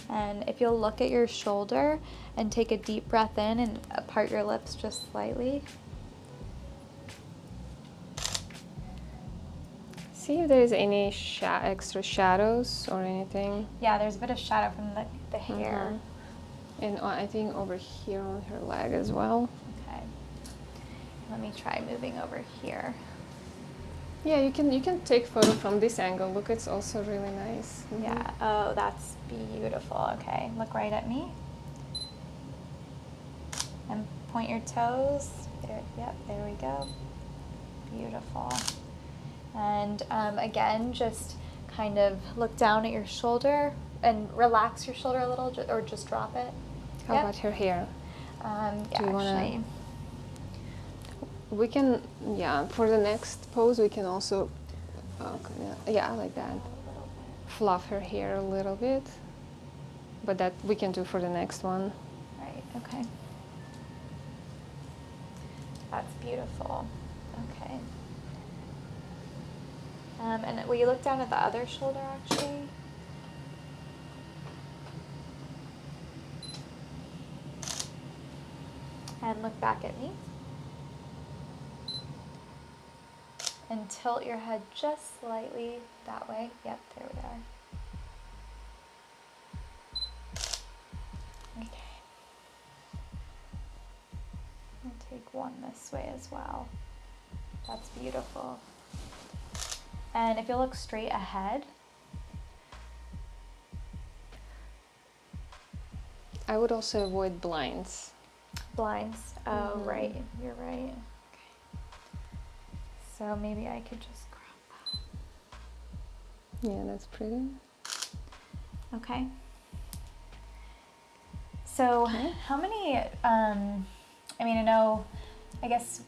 And if you'll look at your shoulder and take a deep breath in and apart your lips just slightly. See if there's any extra shadows or anything. Yeah, there's a bit of shadow from the hair. And I think over here on her leg as well. Okay. Let me try moving over here. Yeah, you can take photo from this angle. Look, it's also really nice. Yeah. Oh, that's beautiful. Okay. Look right at me. And point your toes. There. Yep. There we go. Beautiful. And again, just kind of look down at your shoulder and relax your shoulder a little, or just drop it. How Yep. about her hair? Yeah, Do you wanna- actually. We can, yeah, for the next pose, we can also, yeah, like that. Fluff her hair a little bit. But that we can do for the next one. Right. Okay. That's beautiful. Okay. And will you look down at the other shoulder, actually? And look back at me. And tilt your head just slightly that way. Yep, there we are. Okay. I'll take one this way as well. That's beautiful. And if you look straight ahead, I would also avoid blinds. blinds. Oh, right. You're right. Okay. So maybe I could just grab Yeah, that's pretty. that. Okay. So how many, I guess,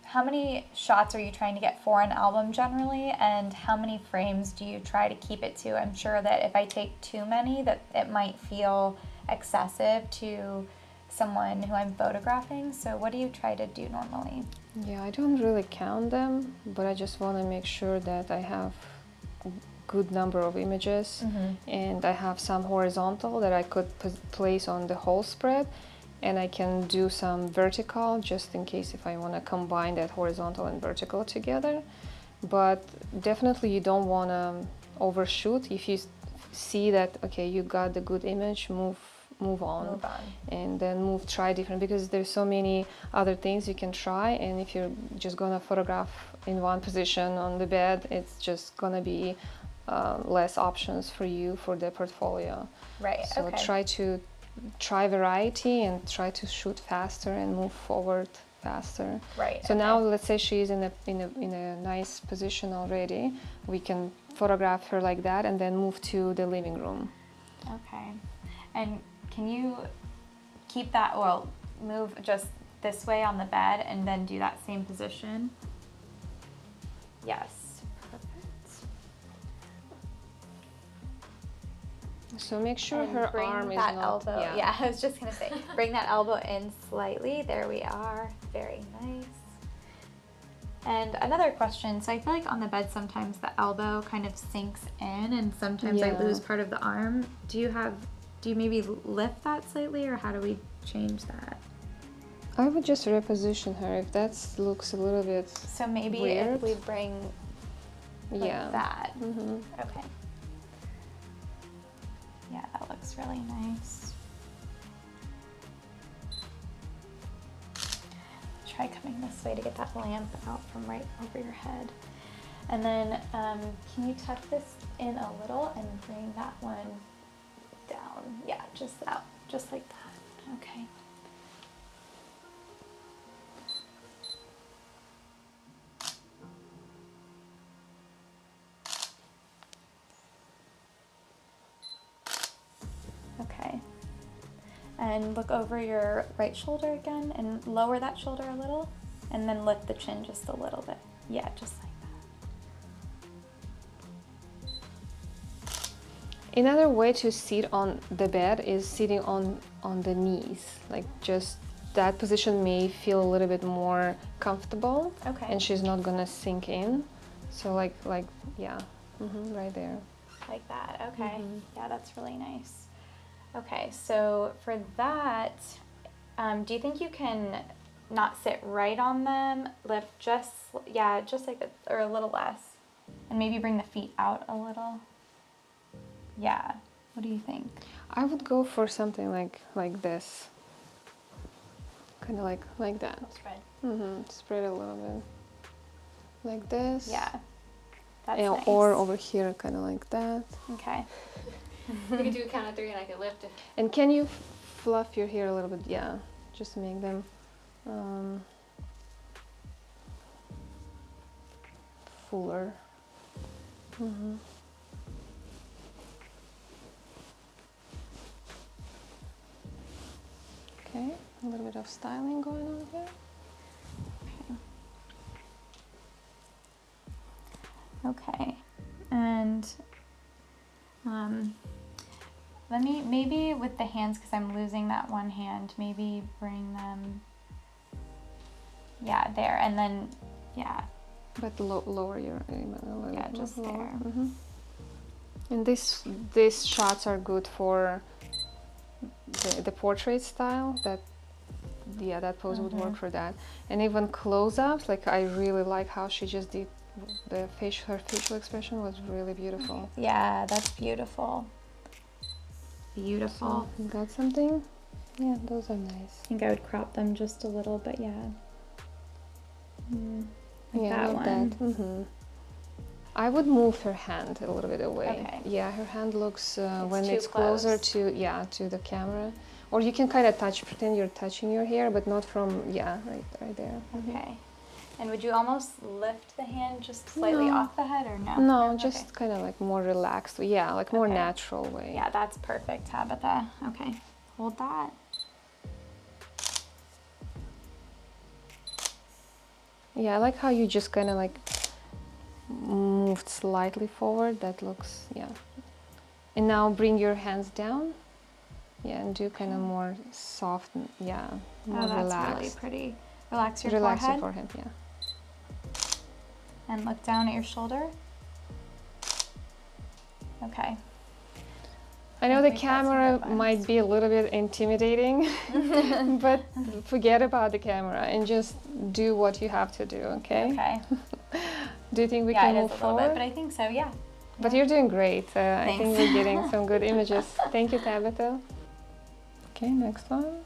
how many shots are you trying to get for an album generally, and how many frames do you try to keep it to? I'm sure that if I take too many, that it might feel excessive to someone who I'm photographing. So what do you try to do normally? Yeah, I don't really count them, but I just want to make sure that I have a good number of images, and I have some horizontal that I could place on the whole spread, and I can do some vertical just in case if I want to combine that horizontal and vertical together. But definitely you don't want to overshoot. If you see that, okay, you got the good image, move move on. Move on. And then try different, because there's so many other things you can try, and if you're just gonna photograph in one position on the bed, it's just gonna be less options for you for the portfolio. Right. So Okay. try variety and try to shoot faster and move forward faster. Right. So okay. now let's say she's in a nice position already. We can photograph her like that and then move to the living room. Okay. And can you keep that, well, move just this way on the bed and then do that same position? Yes. Perfect. So make sure And her bring arm is that not. elbow. Yeah, I was just gonna say, bring that elbow in slightly. There we are. Very nice. And another question. So I feel like on the bed sometimes the elbow kind of sinks in, and sometimes I Yeah. lose part of the arm. Do you maybe lift that slightly, or how do we change that? I would just reposition her if that looks a little bit. So maybe Weird. if we bring like Yeah. that. Mm-hmm. Okay. Yeah, that looks really nice. Try coming this way to get that lamp out from right over your head. And then can you tuck this in a little and bring that one down? Yeah, just out, just like that. Okay. Okay. And look over your right shoulder again and lower that shoulder a little, and then lift the chin just a little bit. Yeah, just like that. Another way to sit on the bed is sitting on the knees. Like, just that position may feel a little bit more comfortable. Okay. And she's not gonna sink in. So like yeah, right there. Like that, okay. Mhm. Yeah, that's really nice. Okay, so for that, do you think you can not sit right on them, lift just like that, or a little less, and maybe bring the feet out a little? Yeah, what do you think? I would go for something like this. Kind of like that. Spread. Spread a little bit. Like this. Yeah, that's And, nice. or over here, kind of like that. Okay. We can do a count of 3 and I can lift it. And can you fluff your hair a little bit? Yeah, just make them fuller. Okay, a little bit of styling going on here. Okay, and let me, maybe with the hands, because I'm losing that one hand, maybe bring them, yeah, there, and then, yeah. But lower your a little Yeah, bit just lower. there. And these shots are good for the portrait style. That pose would work for that. And even close-ups, like I really like how she just did her facial expression was really beautiful. Yeah, that's beautiful. Beautiful. So, you got something? Yeah, those are nice. I think I would crop them just a little, but yeah. Like Yeah, that like one. that. I would move her hand a little bit away. Okay. Yeah, her hand looks when too it's closer close. to the camera. Or you can kind of pretend you're touching your hair, but not from, right there. Okay. And would you almost lift the hand just slightly No. off the head, or no? No, Okay. just kind of like more relaxed. Yeah, like more Okay. natural way. Yeah, that's perfect, Tabitha. Okay, hold that. Yeah, I like how you just kind of like moved slightly forward. That looks, yeah. And now bring your hands down. Yeah, and do kind of more soft, yeah, more Oh, that's relaxed. really pretty. Relax your Relax forehead. your forehead, yeah. And look down at your shoulder. Okay. I know I the think that's camera a good one. might be a little bit intimidating, but forget about the camera and just do what you have to do, okay? Okay. Do you think we Yeah, can it move is a little forward? bit, but I think so, yeah. But you're doing great. I think Thanks. we're getting some good images. Thank you, Tabitha. Okay, next one.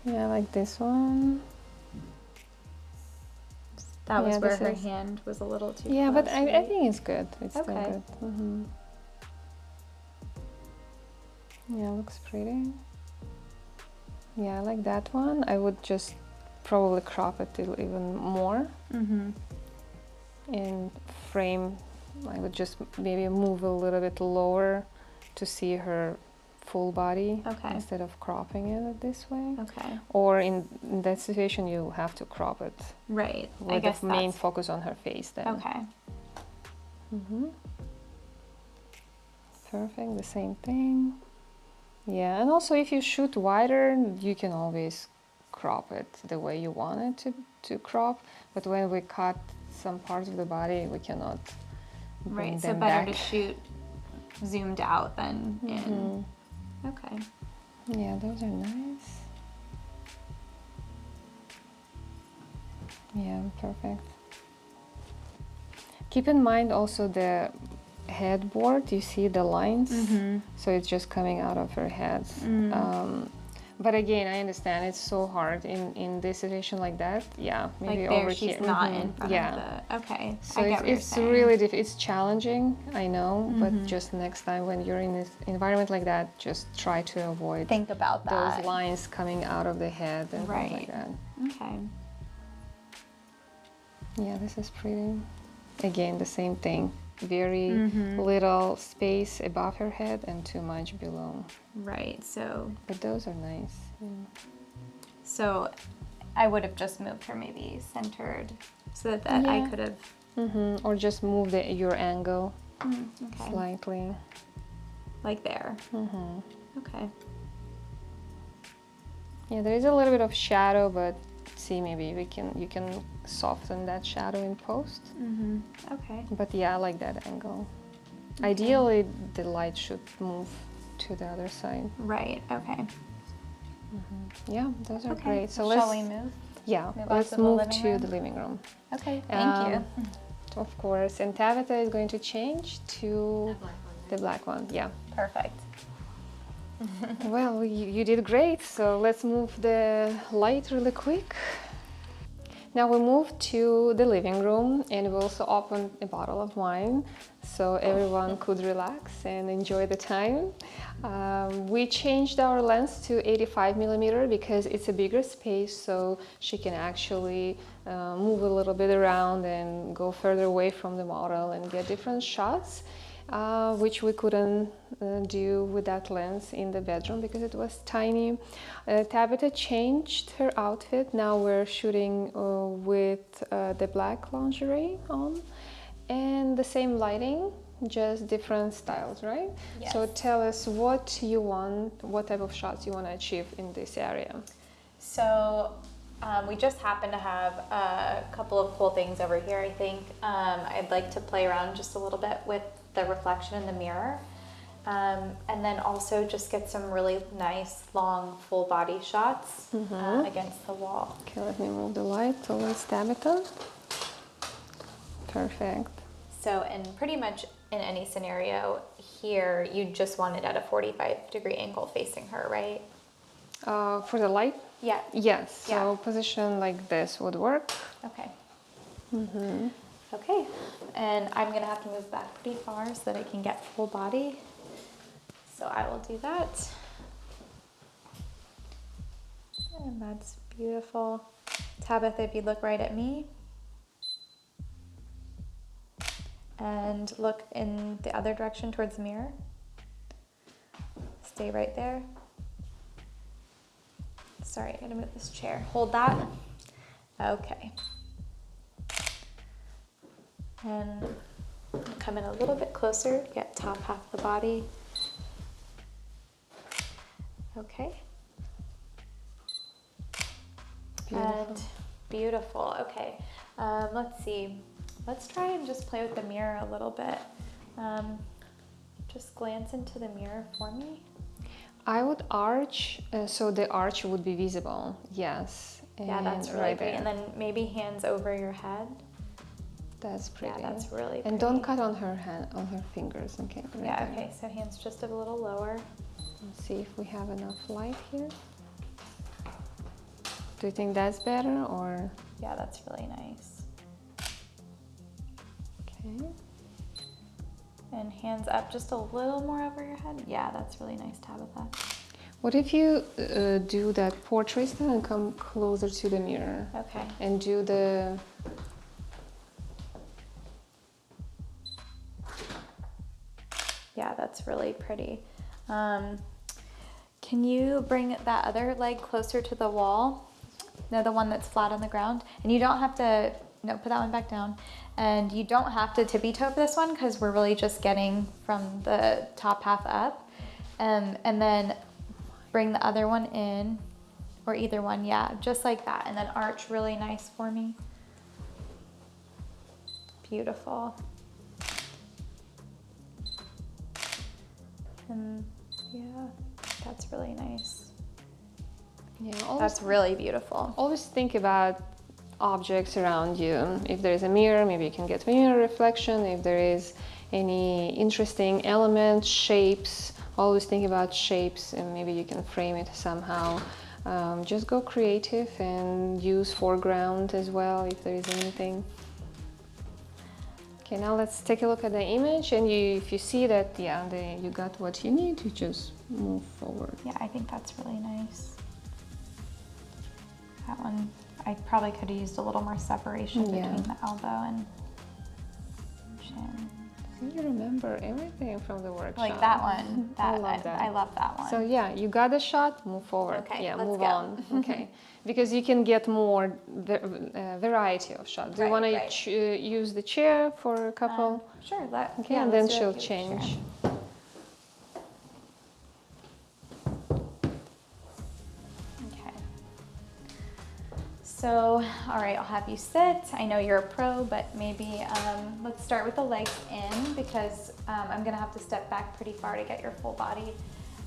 Yeah, like this one. That was Yeah, where this her is- hand was a little too Yeah, close, but I right? think it's good. It's still Okay. good. Yeah, looks pretty. Yeah, I like that one. I would just probably crop it even more. And frame, I would just maybe move a little bit lower to see her full body. Okay. Instead of cropping it this way. Okay. Or in that situation, you have to crop it Right. I with guess the main that's focus on her face then. okay. Perfect, the same thing. Yeah, and also if you shoot wider, you can always crop it the way you want it to crop. But when we cut some parts of the body, we cannot bring Right. So them better back. to shoot zoomed out than in. Okay. Yeah, those are nice. Yeah, perfect. Keep in mind also the headboard, you see the lines, so it's just coming out of her head. But again, I understand it's so hard in this situation like that. Yeah, maybe Like there, over she's here. not in front Yeah. of the. Okay. So I get what you're it's saying. really it's challenging, I know, but just next time when you're in this environment like that, just try to avoid Think about that. those lines coming out of the head and things like that. Okay. Yeah, this is pretty. Again, the same thing. Very little space above her head and too much below. Right. So. But those are nice. Yeah. So, I would have just moved her maybe centered, so that I Yeah. could have. Or just move your angle Okay. slightly. Like there. Okay. Yeah, there is a little bit of shadow, but see, maybe you can soften that shadow in post. Okay. But yeah, I like that angle. Ideally, the light should move to the other side. Right. Okay. Yeah, those are Okay. great. So shall let's we move? yeah, move on let's to the move living to room? the living room. Okay. Thank you. Of course, and Tabitha is going to change to the black one. Yeah. Perfect. Well, you did great. So let's move the light really quick. Now we move to the living room, and we also opened a bottle of wine so everyone could relax and enjoy the time. We changed our lens to 85mm because it's a bigger space, so she can actually move a little bit around and go further away from the model and get different shots. Which we couldn't do with that lens in the bedroom because it was tiny. Tabitha changed her outfit. Now we're shooting with the black lingerie on and the same lighting, just different styles, right? Yes. So tell us what you want, what type of shots you want to achieve in this area. So we just happen to have a couple of cool things over here, I think. I'd like to play around just a little bit with the reflection in the mirror. And then also just get some really nice, long, full body shots against the wall. Okay, let me move the light towards Tabitha. Perfect. So, and pretty much in any scenario here, you just want it at a 45-degree angle facing her, right? For the light? Yeah. Yes, so Yeah. position like this would work. Okay. Okay, and I'm gonna have to move back pretty far so that I can get full body. So I will do that. And that's beautiful. Tabitha, if you look right at me. And look in the other direction towards the mirror. Stay right there. Sorry, I gotta move this chair. Hold that. Okay. And come in a little bit closer, get top half of the body. Okay. Beautiful. And beautiful, okay. Let's see. Let's try and just play with the mirror a little bit. Just glance into the mirror for me. I would arch, so the arch would be visible, yes. Yeah, that's And really right great. there. And then maybe hands over your head. That's pretty. Yeah, that's really pretty. And don't cut on her hand, on her fingers. Okay. Right Yeah. there. Okay. So hands just a little lower. Let's see if we have enough light here. Do you think that's better or? Yeah, that's really nice. Okay. And hands up just a little more over your head. Yeah, that's really nice, Tabitha. What if you do that portrait style and come closer to the mirror? Okay. And do the... Yeah, that's really pretty. Can you bring that other leg closer to the wall? No, the one that's flat on the ground. And you don't have to, no, put that one back down. And you don't have to tippy toe for this one because we're really just getting from the top half up. And then bring the other one in, or either one, yeah, just like that. And then arch really nice for me. Beautiful. And yeah, that's really nice. Yeah, That's really beautiful. always think about objects around you. If there is a mirror, maybe you can get mirror reflection. If there is any interesting elements, shapes, always think about shapes and maybe you can frame it somehow. Just go creative and use foreground as well if there is anything. Okay, now let's take a look at the image and if you see that, yeah, you got what you need, you just move forward. Yeah, I think that's really nice. That one, I probably could have used a little more separation between the elbow and chin. So you remember everything from the workshop. Like that one. I love that. I love that one. So yeah, you got a shot, move forward. Okay, yeah, let's move go. on. Okay, because you can get more variety of shots. Do you want to use the chair for a couple? Sure. Okay, and then she'll change. So, all right, I'll have you sit. I know you're a pro, but maybe let's start with the legs in because I'm gonna have to step back pretty far to get your full body.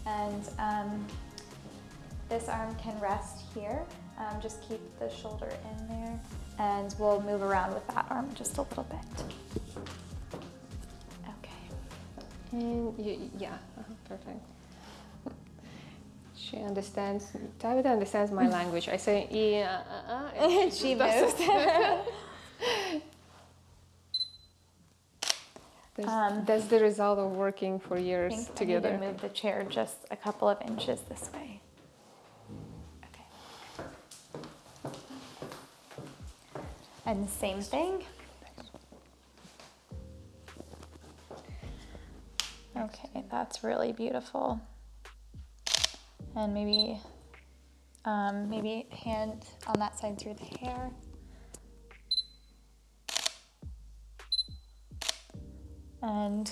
And this arm can rest here. Just keep the shoulder in there. And we'll move around with that arm just a little bit. Okay. And perfect. She understands, Tabitha understands my language. I say, and she moves. That's the result of working for years I think together. I need to move the chair just a couple of inches this way. Okay. And same thing. Okay, that's really beautiful. And maybe hand on that side through the hair. And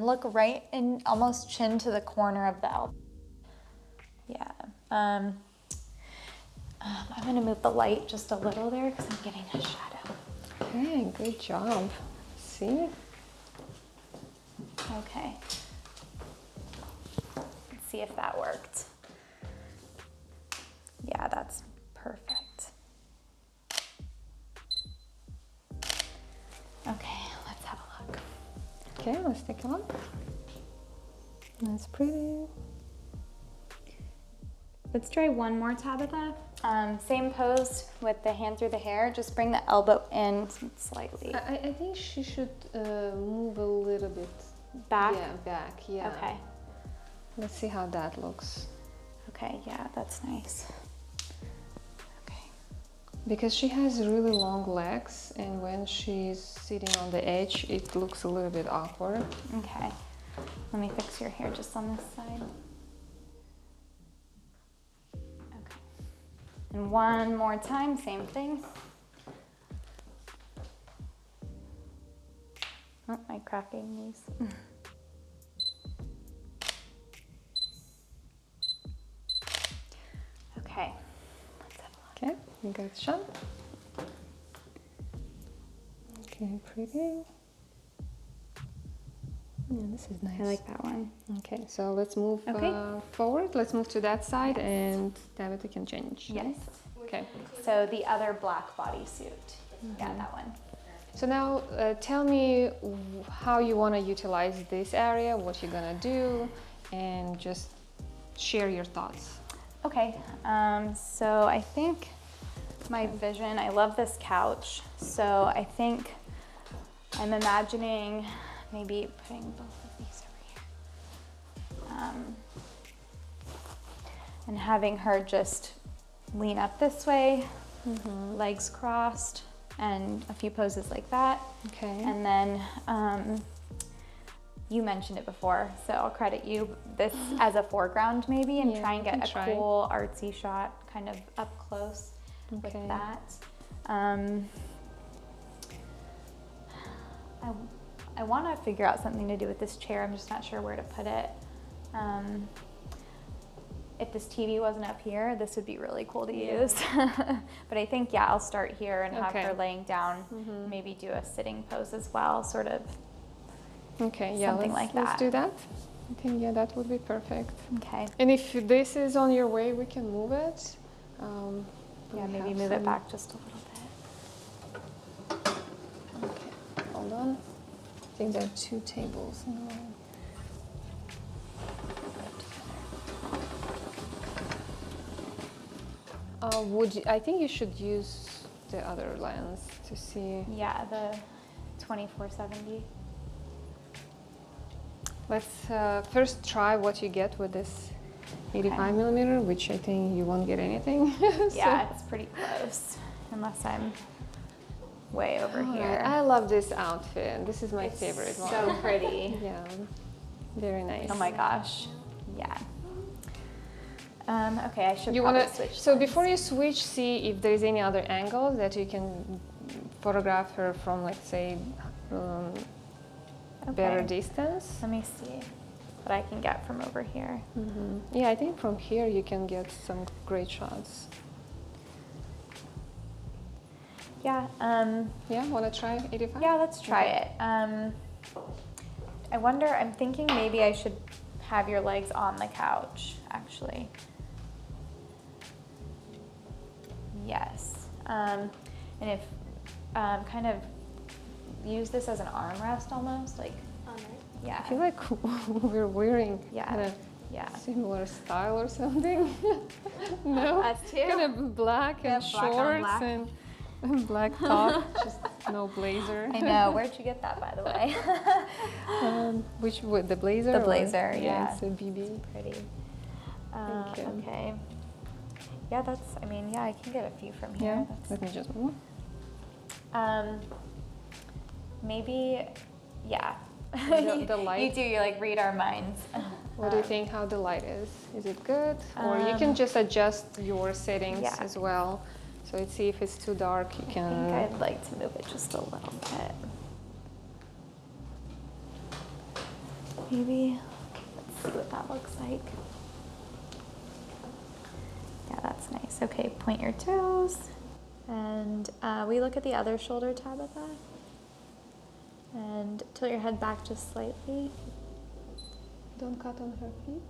look right in, almost chin to the corner of the elbow. Yeah. I'm gonna move the light just a little there because I'm getting a shadow. Okay, good job. See? Okay. Let's see if that worked. Yeah, that's perfect. Okay, let's have a look. Okay, let's take a look. That's pretty. Let's try one more, Tabitha. Same pose with the hand through the hair. Just bring the elbow in slightly. I think she should move a little bit. Back? Yeah, back, yeah. Okay. Let's see how that looks. Okay, yeah, that's nice. Because she has really long legs and when she's sitting on the edge, it looks a little bit awkward. Okay, let me fix your hair just on this side. Okay, and one more time, same thing. Oh, my cracking knees. Okay. Okay, you got the shot. Okay, pretty. Yeah, this is nice. I like that one. Okay, so let's move forward. Let's move to that side and Tabitha can change. Yes. Okay. So the other black bodysuit. Yeah, that one. So now tell me how you want to utilize this area, what you're gonna do, and just share your thoughts. Okay, so I think my vision, I love this couch, so I think I'm imagining maybe putting both of these over here. And having her just lean up this way, legs crossed, and a few poses like that. Okay. And then you mentioned it before, so I'll credit you this as a foreground maybe, and Yeah, try and get you can a try. cool artsy shot kind of up close with Okay. that. I want to figure out something to do with this chair. I'm just not sure where to put it. If this TV wasn't up here, this would be really cool to use. But I think, yeah, I'll start here and have Okay. her laying down, maybe do a sitting pose as well, sort of. Okay, yeah, Something like let's that. do that. I think, yeah, that would be perfect. Okay. And if this is on your way, we can move it. Yeah, we maybe have move some- it back just a little bit. Okay, hold on. I think there are 2 tables in a row. I think you should use the other lens to see. Yeah, the 2470. Let's first try what you get with this 85 millimeter, which I think you won't get anything. Yeah, it's pretty close, unless I'm way over All here. right, I love this outfit. This is my It's favorite one. so pretty. Yeah, very nice. Oh my gosh. Yeah. Okay, I should You probably want to switch. so lens. before you switch, see if there's any other angles that you can photograph her from, let's say, better Okay. distance. Let me see what I can get from over here. Yeah, I think from here you can get some great shots. Yeah. Yeah, want to try 85? Yeah, let's try Okay. it. I wonder, I'm thinking maybe I should have your legs on the couch, actually. Yes. And if, kind of use this as an armrest almost, like, yeah. I feel like we're wearing Yeah. kind of Yeah. similar style or something. No? Us too. Kind of black and Yeah, black on shorts black. and black top, just no blazer. I know. Where'd you get that, by the way? Which with the blazer? The or- blazer, yeah. It's a BB. Pretty. Thank you. Okay. Yeah, that's, I mean, yeah, I can get a few from Yeah. here. That's, Let me just move. maybe, yeah. The light? You do, you like read our minds. What do you think how the light is? Is it good? Or you can just adjust your settings yeah. as well. So let's see if it's too dark, you I can... think I'd like to move it just a little bit. Maybe, let's see what that looks like. Yeah, that's nice. Okay, point your toes. And we look at the other shoulder tab of that. And tilt your head back just slightly. Don't cut on her feet.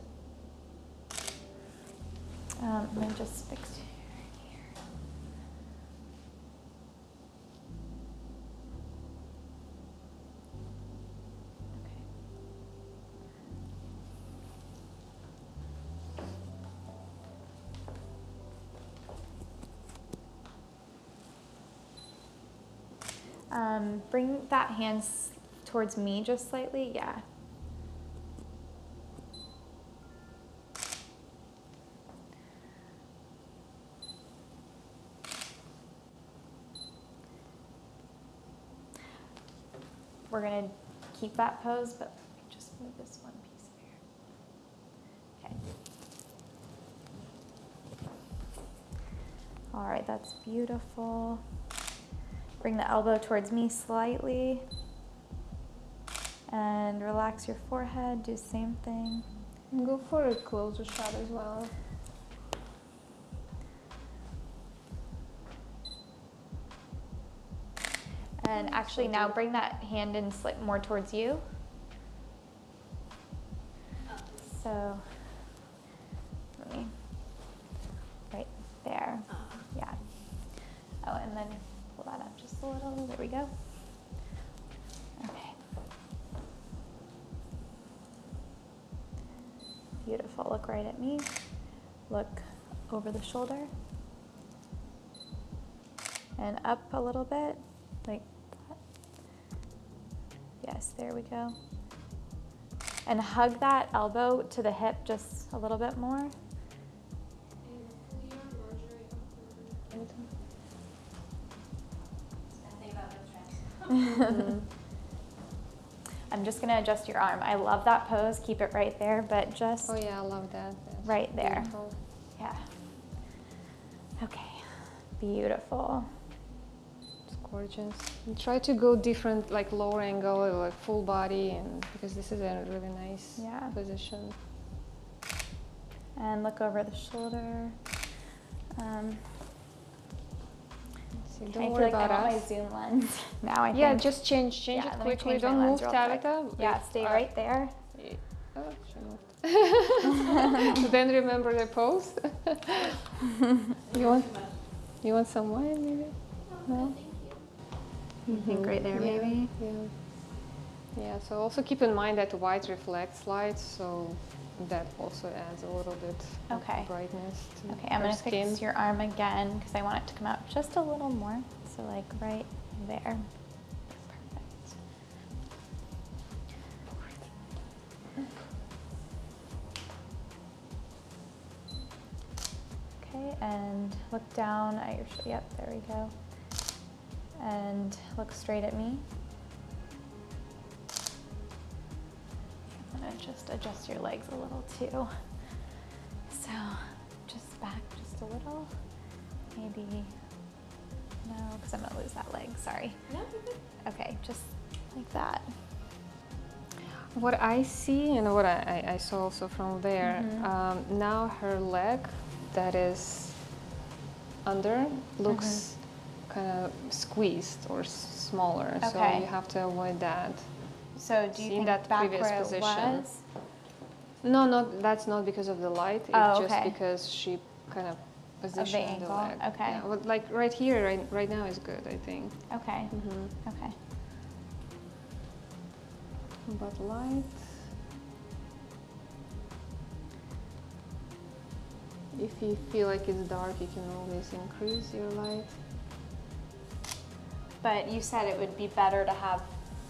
I'm gonna just fix you here. Okay. Bring that hand towards me just slightly, yeah. We're gonna keep that pose, but just move this one piece here. Okay. All right, that's beautiful. Bring the elbow towards me slightly. And relax your forehead, do the same thing. And go for a closer shot as well. And actually now bring that hand in more towards you. So, let me, right there, yeah. Oh, and then pull that up just a little, there we go. Beautiful. Look right at me. Look over the shoulder. And up a little bit, like that. Yes, there we go. And hug that elbow to the hip just a little bit more. I'm just gonna adjust your arm. I love that pose. Keep it right there, but just Oh yeah, I love that. That's right there. beautiful. Yeah. Okay. Beautiful. It's gorgeous. And try to go different, like lower angle, or like full body, and because this is a really nice position. And look over the shoulder. So I don't feel worry like about I want us. my zoom lens now. I Yeah, think. just change Yeah, it let me quickly. change my Don't lens move, real quick. Tabitha. Yeah, stay right there. Oh, she moved. Then remember the pose. You want some wine, maybe? No. I think right there, maybe. Yeah. Yeah. So also keep in mind that white reflects light, so that also adds a little bit of brightness to Okay, I'm her gonna skin. fix your arm again because I want it to come out just a little more. So like right there. Perfect. Okay, and look down at your, yep, there we go. And look straight at me. I'm gonna just adjust your legs a little too. So just back just a little, maybe, no, because I'm gonna lose that leg, sorry. No, you're good. Okay, just like that. What I see and what I saw also from there, now her leg that is under looks kind of squeezed or smaller, so you have to avoid that. So do you think that back previous where position? it was? No, that's not because of the light. It's just because she kind of positioned the leg. Okay. Yeah, but like right here, right now is good, I think. Okay. Okay. But light. If you feel like it's dark, you can always increase your light. But you said it would be better to have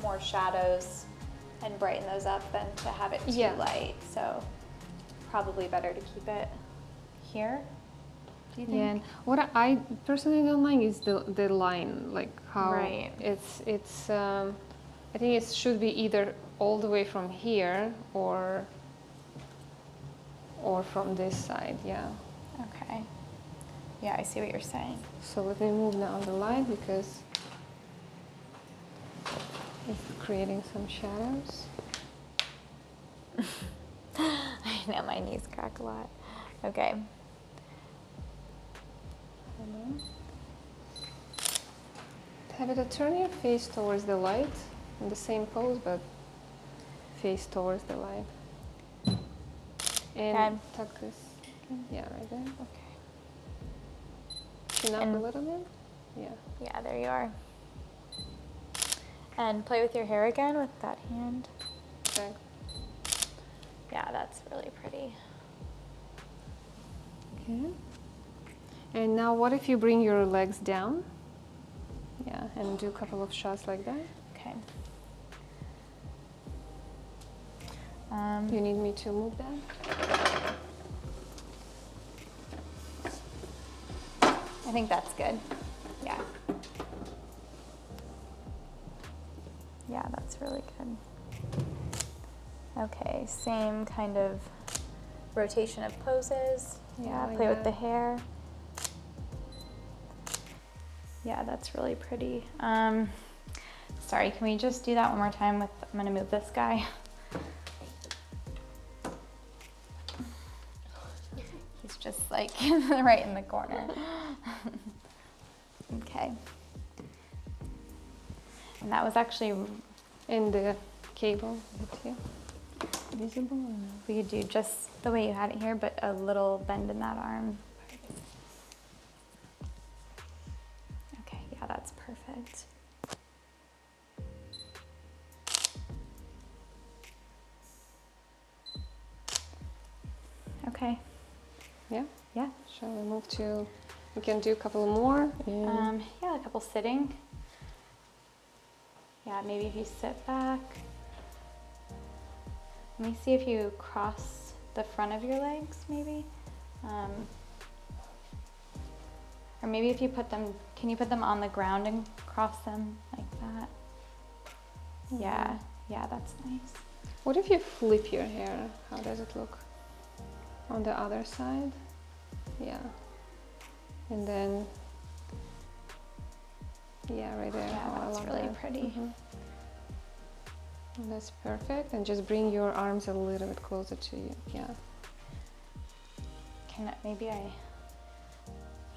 more shadows and brighten those up than to have it too light. So probably better to keep it here. Do you think? Yeah, and what I personally don't like is the line, like how it's. I think it should be either all the way from here or from this side. Yeah. Okay. Yeah, I see what you're saying. So let me move now the light because it's creating some shadows. I know my knees crack a lot. Okay. Tabitha, turn your face towards the light in the same pose, but face towards the light. And tuck this. Yeah, right there. Okay. Chin up a little bit. Yeah. Yeah, there you are. And play with your hair again with that hand. Okay. Yeah, that's really pretty. Okay. And now what if you bring your legs down? Yeah, and do a couple of shots like that. Okay. You need me to move that? I think that's good. Yeah. Yeah, that's really good. Okay, same kind of rotation of poses. Yeah, like play with that. the hair. Yeah, that's really pretty. Sorry, can we just do that one more time with, I'm gonna move this guy. He's just like right in the corner. Okay. And that was actually in the cable. Is it visible or no? we could do just the way you had it here, but a little bend in that arm. Okay, yeah, that's perfect. Okay. Yeah? Yeah. Shall we move to, we can do a couple more? Yeah, a couple sitting. Yeah, maybe if you sit back. Let me see if you cross the front of your legs, maybe. Or maybe if you put them, can you put them on the ground and cross them like that? Yeah, yeah, that's nice. What if you flip your hair? How does it look? On the other side? Yeah. And then, yeah, right there. Yeah, Oh, I that's love really that. pretty. And that's perfect. And just bring your arms a little bit closer to you. Yeah.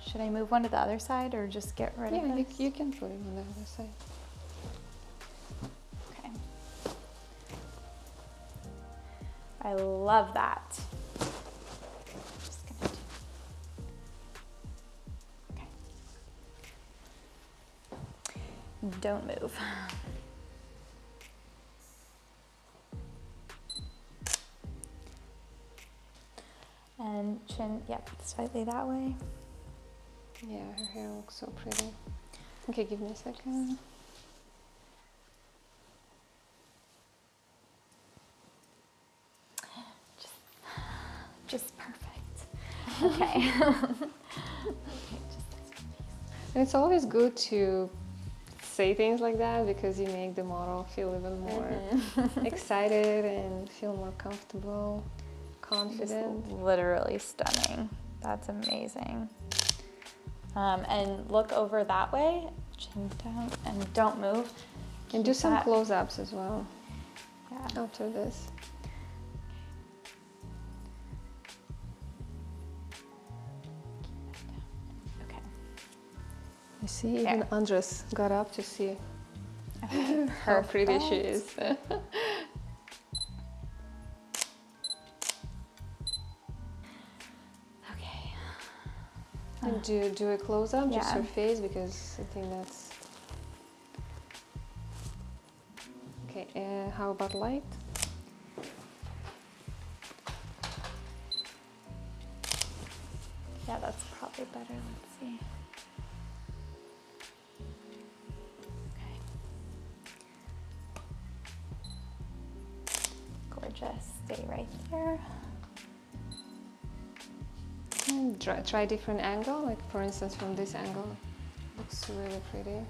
Should I move one to the other side or just get rid of Yeah, this? you can put it on the other side. Okay. I love that. Just gonna okay. Don't move. And chin, yep, slightly that way. Yeah, her hair looks so pretty. Okay, give me a second. Just perfect. Okay. And it's always good to say things like that because you make the model feel even more excited and feel more comfortable, confident. Just literally stunning. That's amazing. And look over that way, chin down, and don't move. And do Keep some that- close-ups as well Yeah. after this. Okay. You see, even There. Andres got up to see Okay. how pretty she Perfect. is. Okay. And do a close-up, just Yeah. her face, because I think that's... Okay, how about light? Yeah, that's probably better. Let's see. Okay. Gorgeous. Stay right there. And try different angle, like for instance from this angle. Looks really pretty.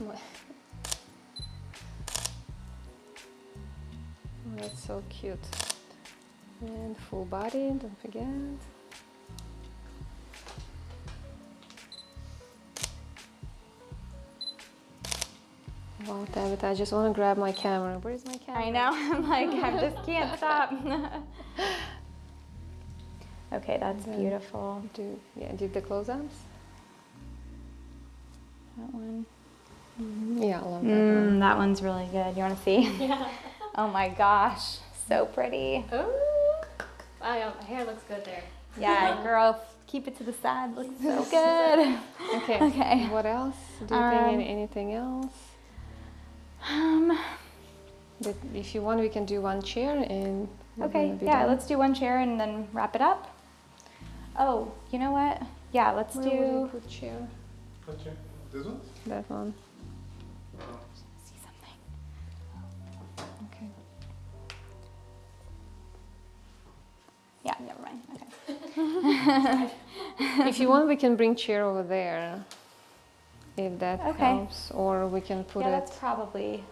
Oh, that's so cute. And full body, don't forget. Wow, Tabitha, I just want to grab my camera. Where's my camera? I know. I'm like, I just can't stop. Okay, that's Then beautiful. Do the close-ups? That one. Yeah, I love that one. That one's really good. You want to see? Yeah. Oh my gosh, so pretty. Ooh. Wow, my hair looks good there. Yeah, girl, keep it to the side. Looks so good. Okay. Okay. What else? Do you think anything else? But if you want, we can do one chair and we're Okay, gonna be yeah, done. let's do one chair and then wrap it up. Oh, you know what? Yeah, let's Where would you do. put chair? What chair? This one? That one. See something. Okay. Yeah, never mind. Okay. If you want, we can bring chair over there, if that Okay. helps, or we can put Yeah, it. that's probably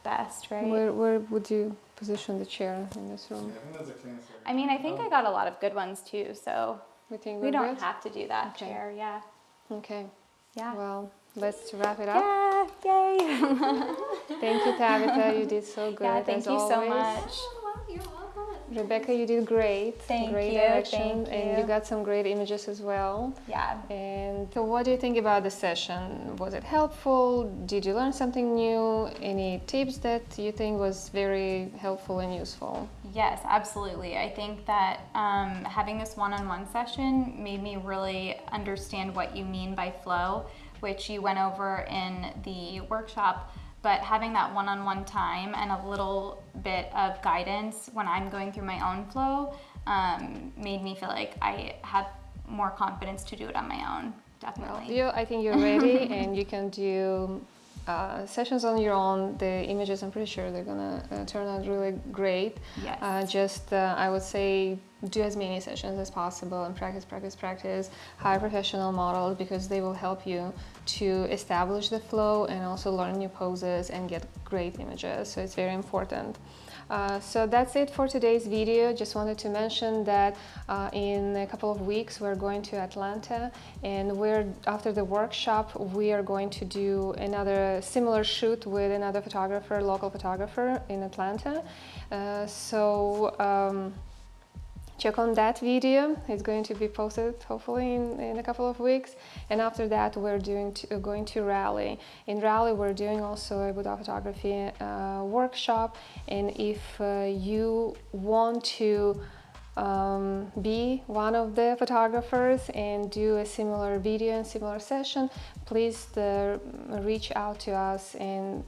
best, right? Where would you position the chair in this Yeah, room? I think that's a clean chair. I mean, I think I got a lot of good ones too, so We think we we're don't good? have to do that Okay. chair. Yeah. Okay. Yeah. Well, let's wrap it up. Yeah, yay. Thank you, Tabitha. You did so good. Yeah, thank as you so always. much. Oh, well, you're welcome. Rebecca, you did great. Thank great you, direction, thank and you. you got some great images as well. Yeah. And so, what do you think about the session? Was it helpful? Did you learn something new? Any tips that you think was very helpful and useful? Yes, absolutely. I think that having this one-on-one session made me really understand what you mean by flow, which you went over in the workshop. but having that one-on-one time and a little bit of guidance when I'm going through my own flow made me feel like I have more confidence to do it on my own, definitely. Well, I think you're ready and you can do sessions on your own. The images, I'm pretty sure they're gonna turn out really great. Yes. I would say do as many sessions as possible and practice. Hire professional models because they will help you to establish the flow and also learn new poses and get great images. So it's very important. So that's it for today's video. Just wanted to mention that in a couple of weeks we're going to Atlanta, and after the workshop we are going to do another similar shoot with another photographer, local photographer in Atlanta. Check on that video. It's going to be posted hopefully in a couple of weeks. And after that we're going to Raleigh. In Raleigh we're doing also a Boudoir Photography workshop, and if you want to be one of the photographers and do a similar video and similar session, please reach out to us and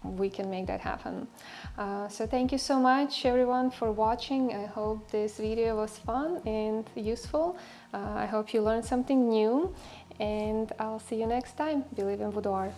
we can make that happen. So thank you so much everyone for watching. I hope this video was fun and useful. I hope you learned something new, and I'll see you next time. Believe in Boudoir.